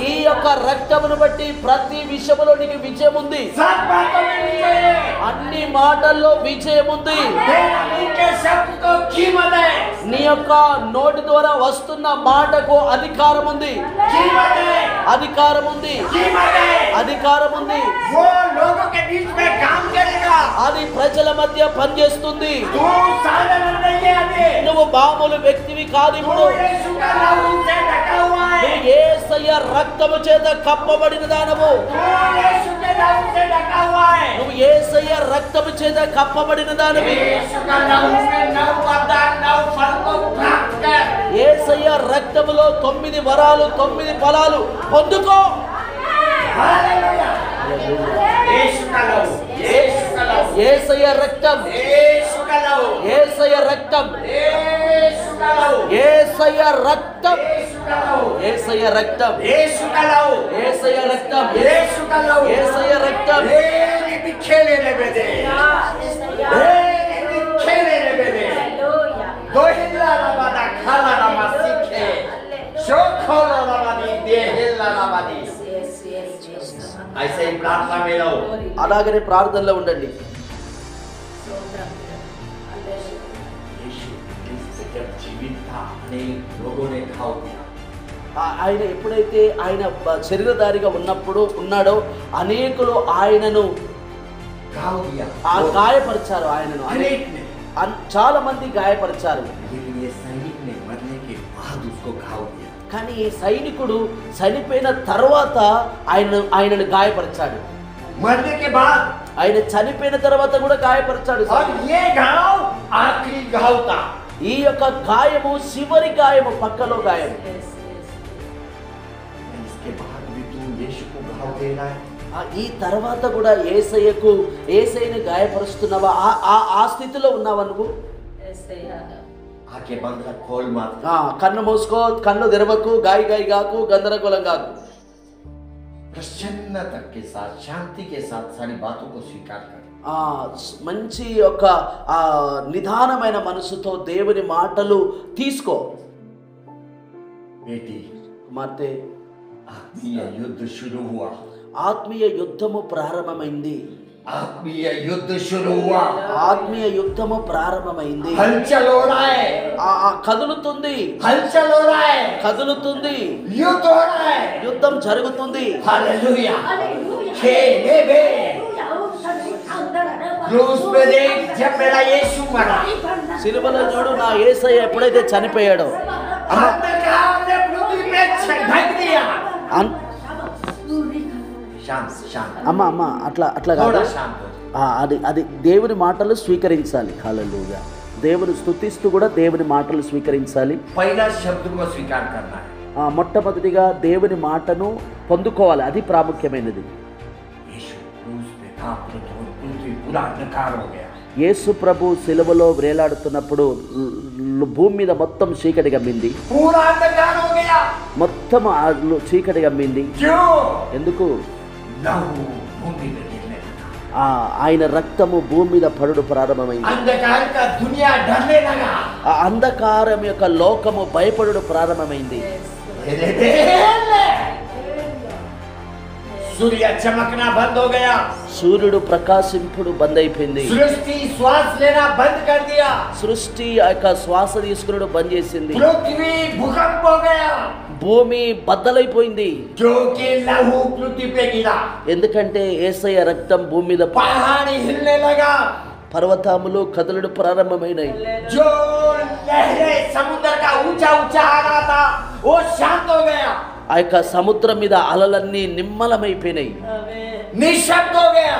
ఈ యొక్క రక్తమును బట్టి ప్రతి విషయంలో నీకు విజయం ఉంది. सब बातों में विजय है। అన్ని మాటల్లో విజయం ఉంది. तेरा मुंह के शब्द को कीमत है। నీ యొక్క నోటి ద్వారా వస్తున్న మాటకు అధికారం ఉంది. कीमत है। అధికారం ఉంది. कीमत है। అధికారం ఉంది. वो लोगों के बीच में काम करेगा। అది ప్రజల మధ్య పనిచేస్తుంది. तू साधारण नहीं है अभी। నువ్వు మామూలు వ్యక్తివి కాదు. तू ఇప్పుడు यीशु का लहू से ढका हुआ है। నువ్వు యేసయ్య రక్తము చేత కప్పబడిన దానవు. तू यीशु के लहू से ढका हुआ है। నువ్వు యేసయ్య రక్తము చేత కప్పబడిన దానవి. यीशु का लहू में 9 वरदान 9 फल को प्राप्त कर। యేసయ్య రక్తములో 9 వరాలు 9 ఫలాలు పొందుకో. हालेलुया। यीशु का लहू, यीशु का लहू, యేసయ్య రక్తం, यीशु का लहू, యేసయ్య రక్తం, यीशु का लहू, యేసయ్య రక్తం, यीशु का लहू, యేసయ్య రక్తం, यीशु का लहू, యేసయ్య రక్తం, यीशु का लहू, యేసయ్య రక్తం. तेरी भी खेले ने बेदे, तेरी भी खेले ने बेदे, दो हिला रबादा खाला रमा सीखे, शो खोला रबादी दे हिला रबादी। ऐसे ही प्रार्थना में रहो। అలాగనే ప్రార్థనలో ఉండండి. यीशु क्रिस्त जब जीवित था अनेक लोगों ने घाव दिया। ఆయన ఎప్పుడైతే ఆయన శరీరధారిగా ఉన్నాడో అనేకులు ఆయనను घाव दिया। గాయపరిచారు. ఆయనను अनेक ने। చాలా మంది గాయపరిచారు. लेकिन ये सैनिक ने मरने के बाद उसको घाव दिया। కానీ ఈ సైనికుడు చనిపోయిన తర్వాత ఆయనను గాయపరిచాడు. मरने के बाद ఆయన చనిపోయిన తర్వాత కూడా గాయపరిచాడు. और ये घाव आखिरी घाव था। ఈ యొక్క గాయము చివరి గాయము, పక్కలో గాయం. इसके बाद भी तू यीशु को घाव दे रहा है। ఈ తర్వాత కూడా యేసయ్యని గాయపరుస్తున్నావా? ఆ స్థితిలో ఉన్నావా నువ్వు? आंखें बंद कर, खोल मत। కన్ను మూసుకో, కన్ను తెరవకు, గాయి గాకు, గందరగోళం కాకు. प्रसन्नता के साथ, शांति के साथ सारी बातों को स्वीकार कर। మంచి ఒక నిదానమైన మనసుతో దేవుని మాటలు తీసుకో. बेटी, మార్తే आत्मीय युद्ध शुरू हुआ। ఆత్మీయ యుద్ధము ప్రారంభమైంది. आत्मीय युद्ध शुरू हुआ। ఆత్మీయ యుద్ధము ప్రారంభమైంది. हलचल हो रहा है। కదులుతుంది, हलचल हो रहा है। కదులుతుంది, युद्ध हो रहा है। యుద్ధం జరుగుతుంది. हालेलुया। खेले बे क्रूस पे देख, जब मेरा यीशु मरा, సిలువలో చూడు, నా యేసయ్య ఎప్పుడైతే చనిపోయాడో अंधकार ने पृथ्वी पे ढक दिया। शांत शांत, అమ్మ అట్లా కాదు. थोड़ा शांत हो जाओ। అది దేవుని మాటలు స్వీకరించాలి. హల్లెలూయా. దేవుని స్తుతిస్తూ కూడా దేవుని మాటలు స్వీకరించాలి. पहला शब्द को स्वीकार करना है। మొట్టమొదటిగా దేవుని మాటను పొందుకోవాలి. అది ప్రాముఖ్యమైనది. यीशु क्रूस पे था, पृथ्वी पूरा अंधकार हो गया। యేసు ప్రభు సిలువలో వేలాడుతున్నప్పుడు భూమి మీద మొత్తం చీకటి గమ్మింది. पूरा अंधकार हो गया। మొత్తం చీకటి గమ్మింది. क्यों? ఎందుకు? लहू भूमि में गिरने लगा। ఆయన రక్తము భూమి మీద పడుడు ప్రారంభమైంది. अंधकार का दुनिया डरने लगा। ఆ అంధకారం యొక్క లోకము భయపడుడు ప్రారంభమైంది. सूर्य चमकना बंद हो गया। సూర్యుడు ప్రకాశింపుడు బంద్ అయిపోయింది. सृष्टि श्वास लेना बंद कर दिया। సృష్టి ఆ యొక్క శ్వాస తీసుకున్నాడు బంద్ చేసింది. पृथ्वी भूकंप हो गया। భూమి బద్దలైపోయింది. जो कि लहू पृथ्वी पे गिरा। ఎందుకంటే యేసయ్య రక్తం భూమి మీద पहाड़ हिलने लगा। పర్వతములు కదలడు ప్రారంభమైనాయి. जो लहरें समुद्र का ऊंचा ऊंचा आ रहा था वो शांत हो गया। ఆ యొక్క సముద్రం మీద అలలన్నీ నిమ్మలమైపోయినాయి. निशब्द हो गया।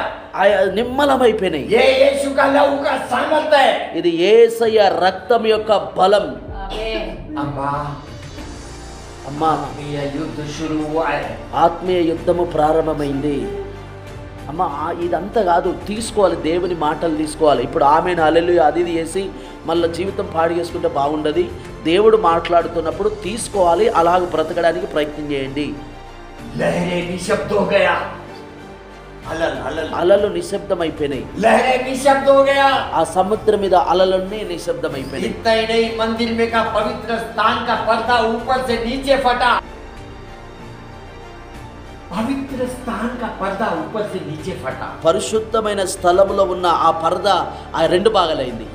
నిమ్మలమైపోయినాయి. ये यीशु का लहू का सामर्थ्य है। ఇది యేసయ్య రక్తం యొక్క బలం. अम्मा, అమ్మా, आत्मीय युद्ध शुरू हुआ है। ఆత్మీయ యుద్ధము ప్రారంభమైంది. అమ్మా, ఇదంతా కాదు, తీసుకోవాలి, దేవుని మాటలు తీసుకోవాలి. ఇప్పుడు ఆమెను హల్లెలూయా అది చేసి మళ్ళీ జీవితం పాడు చేసుకుంటే బాగుండదు. దేవుడు మాట్లాడుతున్నప్పుడు తీసుకోవాలి, అలాగ బ్రతకడానికి ప్రయత్నం చేయండి. लहरें निशब्द हो गया। అలలు నిశ్శబ్దమైపోయినాయి. लहरें निशब्द हो गया। ఆ సముద్రం మీద అలలన్నీ నిశ్శబ్దమైపోయినాయి. इतना ही नहीं, मंदिर में का पवित्र स्थान का पर्दा ऊपर से नीचे फटा। स्थान का पर्दा ऊपर से नीचे फटा। పరిశుద్ధమైన స్థలములో ఉన్న ఆ పరదా ఆ రెండు భాగాలైంది.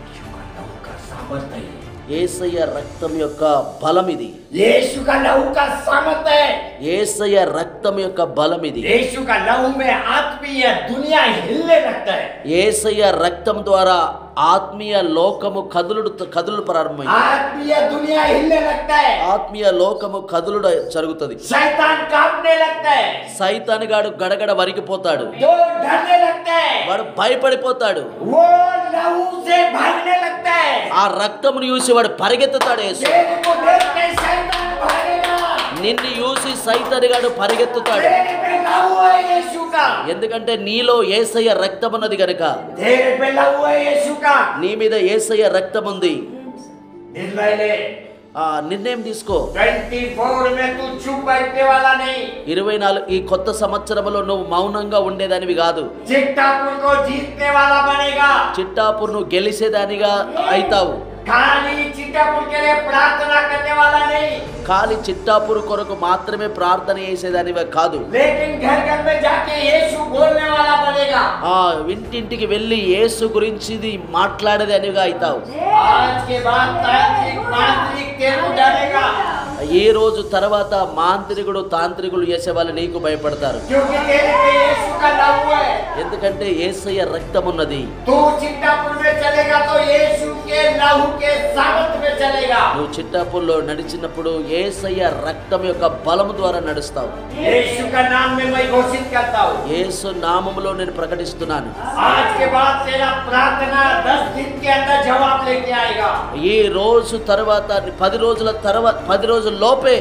यीशु का लहू का सामर्थ्य है। యేసయ్య రక్తం యొక్క బలం ఇది. यीशु का लहू का सामर्थ्य है। యేసయ్య రక్తం యొక్క బలం ఇది. यीशु का लहू में आत्मीय दुनिया हिलने लगता है। యేసయ్య రక్తం ద్వారా ఆత్మీయ లోకము కదులుడు ప్రారంభమైంది. आत्मीय दुनिया हिलने लगता है। ఆత్మీయ లోకము కదులుడు జరుగుతుంది. शैतान कांपने लगता है। సైతానుగాడు గడగడ వరికిపోతాడు. जो डरने लगता है। వాడు భయపడిపోతాడు. वो लहू से भागने लगता है। ఆ రక్తమును చూసి వాడు పరిగెత్తుతాడు. యేసు तेरे को देख के शैतान भागेगा। నిన్ను చూసి సైతానుగాడు పరిగెత్తుతాడు. तेरे पे लहू है यीशु का। ఎందుకంటే నీలో యేసయ్య రక్తం ఉన్నది గనుక. तेरे पे लहू है यीशु का। నీ మీద యేసయ్య రక్తం ఉంది. निर्णय ले। నిర్ణయం తీసుకో. 24 में तू चुप बैठने वाला नहीं। 24 ఈ కొత్త సంవత్సరంలో నువ్వు మౌనంగా ఉండేదానివి కాదు. चिट्टापुर को जीतने वाला बनेगा। చిట్టాపూర్ నువ్వు గెలిచేదానిగా అయితావు. खाली चिट्टापुर के लिए प्रार्थना करने वाला नहीं। ఖాళీ చిట్టాపూర్ కొరకు మాత్రమే ప్రార్థన చేసేదానివి కాదు. लेकिन घर घर में जाके यीशु बोलने वाला बनेगा। ఇంటింటికి వెళ్ళి యేసు గురించిది మాట్లాడేదానివిగా అయితావు. आज के बाद तांत्रिक मांत्रिक तेरे को डरेगा। ఈ రోజు తర్వాత మాంత్రికుడు తాంత్రికులు చేసే వాళ్ళు నీకు భయపడతారు. क्योंकि तेरे पे यीशु का लहू है। ఎందుకంటే యేసయ్య రక్తం ఉన్నది. तू चिट्टापुर में चलेगा तो यीशु के लहू के सामर्थ्य में चलेगा। నువ్వు చిట్టాపూర్లో నడిచినప్పుడు యేసయ్య రక్తం యొక్క బలము ద్వారా నడుస్తావు. यीशु का नाम में मैं घोषित करता हूँ। యేసు నామములో నేను ప్రకటిస్తున్నాను. आज के बाद तेरा प्रार्थना 10 दिन के अंदर जवाब लेके आएगा। ఈ రోజు తర్వాత 10 రోజుల తర్వాత 10 రోజుల లోపే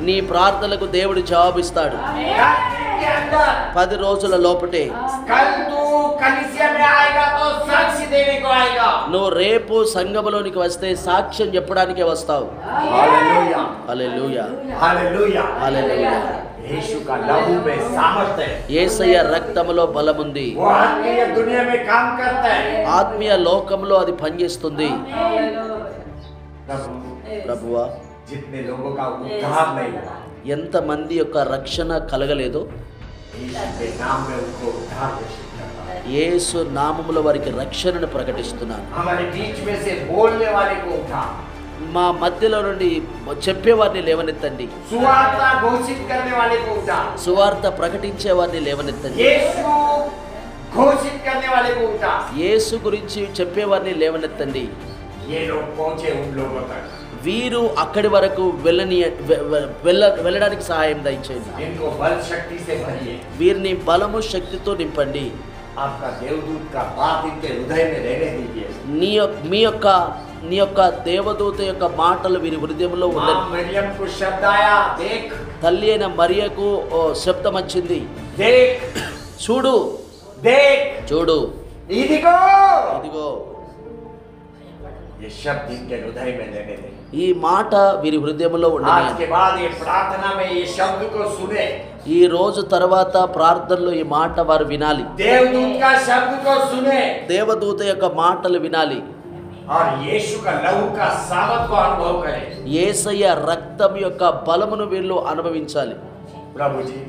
నీ ప్రార్థనలకు దేవుడు జవాబిస్తాడు. 10 दिन के अंदर 10 రోజుల లోపటే. कल तू कलीसिया में आएगा तो साक्षी देने को आएगा। నువ్వు రేపు సంఘములోనికి వస్తే సాక్ష్యం చెప్పడానికే వస్తావు. Hallelujah hallelujah hallelujah hallelujah. यीशु का लहू में सामर्थ्य है। యేసయ్య రక్తములో బలముంది. वो आत्मीय दुनिया में काम करता है। ఆత్మీయ లోకంలో అది పనిచేస్తుంది. प्रभु ప్రభువా, जितने लोगों का उद्धार नहीं हुआ, ఎంతమంది యొక్క రక్షణ కలగలేదో यीशु के नाम में उनको उद्धार घोषित करता है। యేసు నామములో వారికి రక్షణను ప్రకటిస్తున్నాను. हमारे बीच में से बोलने वाले को उठा, మా మధ్యలో నుండి చెప్పేవారిని లేవనెత్తండి. सुवार्ता घोषित करने वाले को उठा, సువార్త ప్రకటించే వారిని లేవనెత్తండి. यीशु घोषित करने वाले को उठा। యేసు గురించి చెప్పేవారిని లేవనెత్తండి. ये लोग पहुंचे उन लोगों तक, వీరు అక్కడి వరకు వెళ్ళడానికి సహాయం దయచేయండి. इनको बल शक्ति से भरिए। వీరిని బలము శక్తితో నింపండి. आपका देवदूत का बात इनके हृदय में रहने दीजिए। నీ యొక్క దేవదూత యొక్క మాటలు వీరి హృదయంలో मां ఉండండి. मरियम को शब्द आया, देख తల్లి అయిన మరియకు శబ్దం వచ్చింది. देख చూడు देख, చూడు इदिगो। ఇదిగో. ये शब्द इनके हृदय में रहने दें। ఈ మాట వీరి హృదయంలో आज ఉండని. के बाद ये प्रार्थना में ये शब्द को सुने, ఈ రోజు తర్వాత ప్రార్థనలో ఈ మాట వారు వినాలి. देवदूत का शब्द को सुने దేవదూత యొక్క మాటలు వినాలి. और यीशु का लहू का सामर्थ को अनुभव करें। యేసయ్య రక్తం యొక్క బలమును వీళ్ళు అనుభవించాలి. प्रभु जी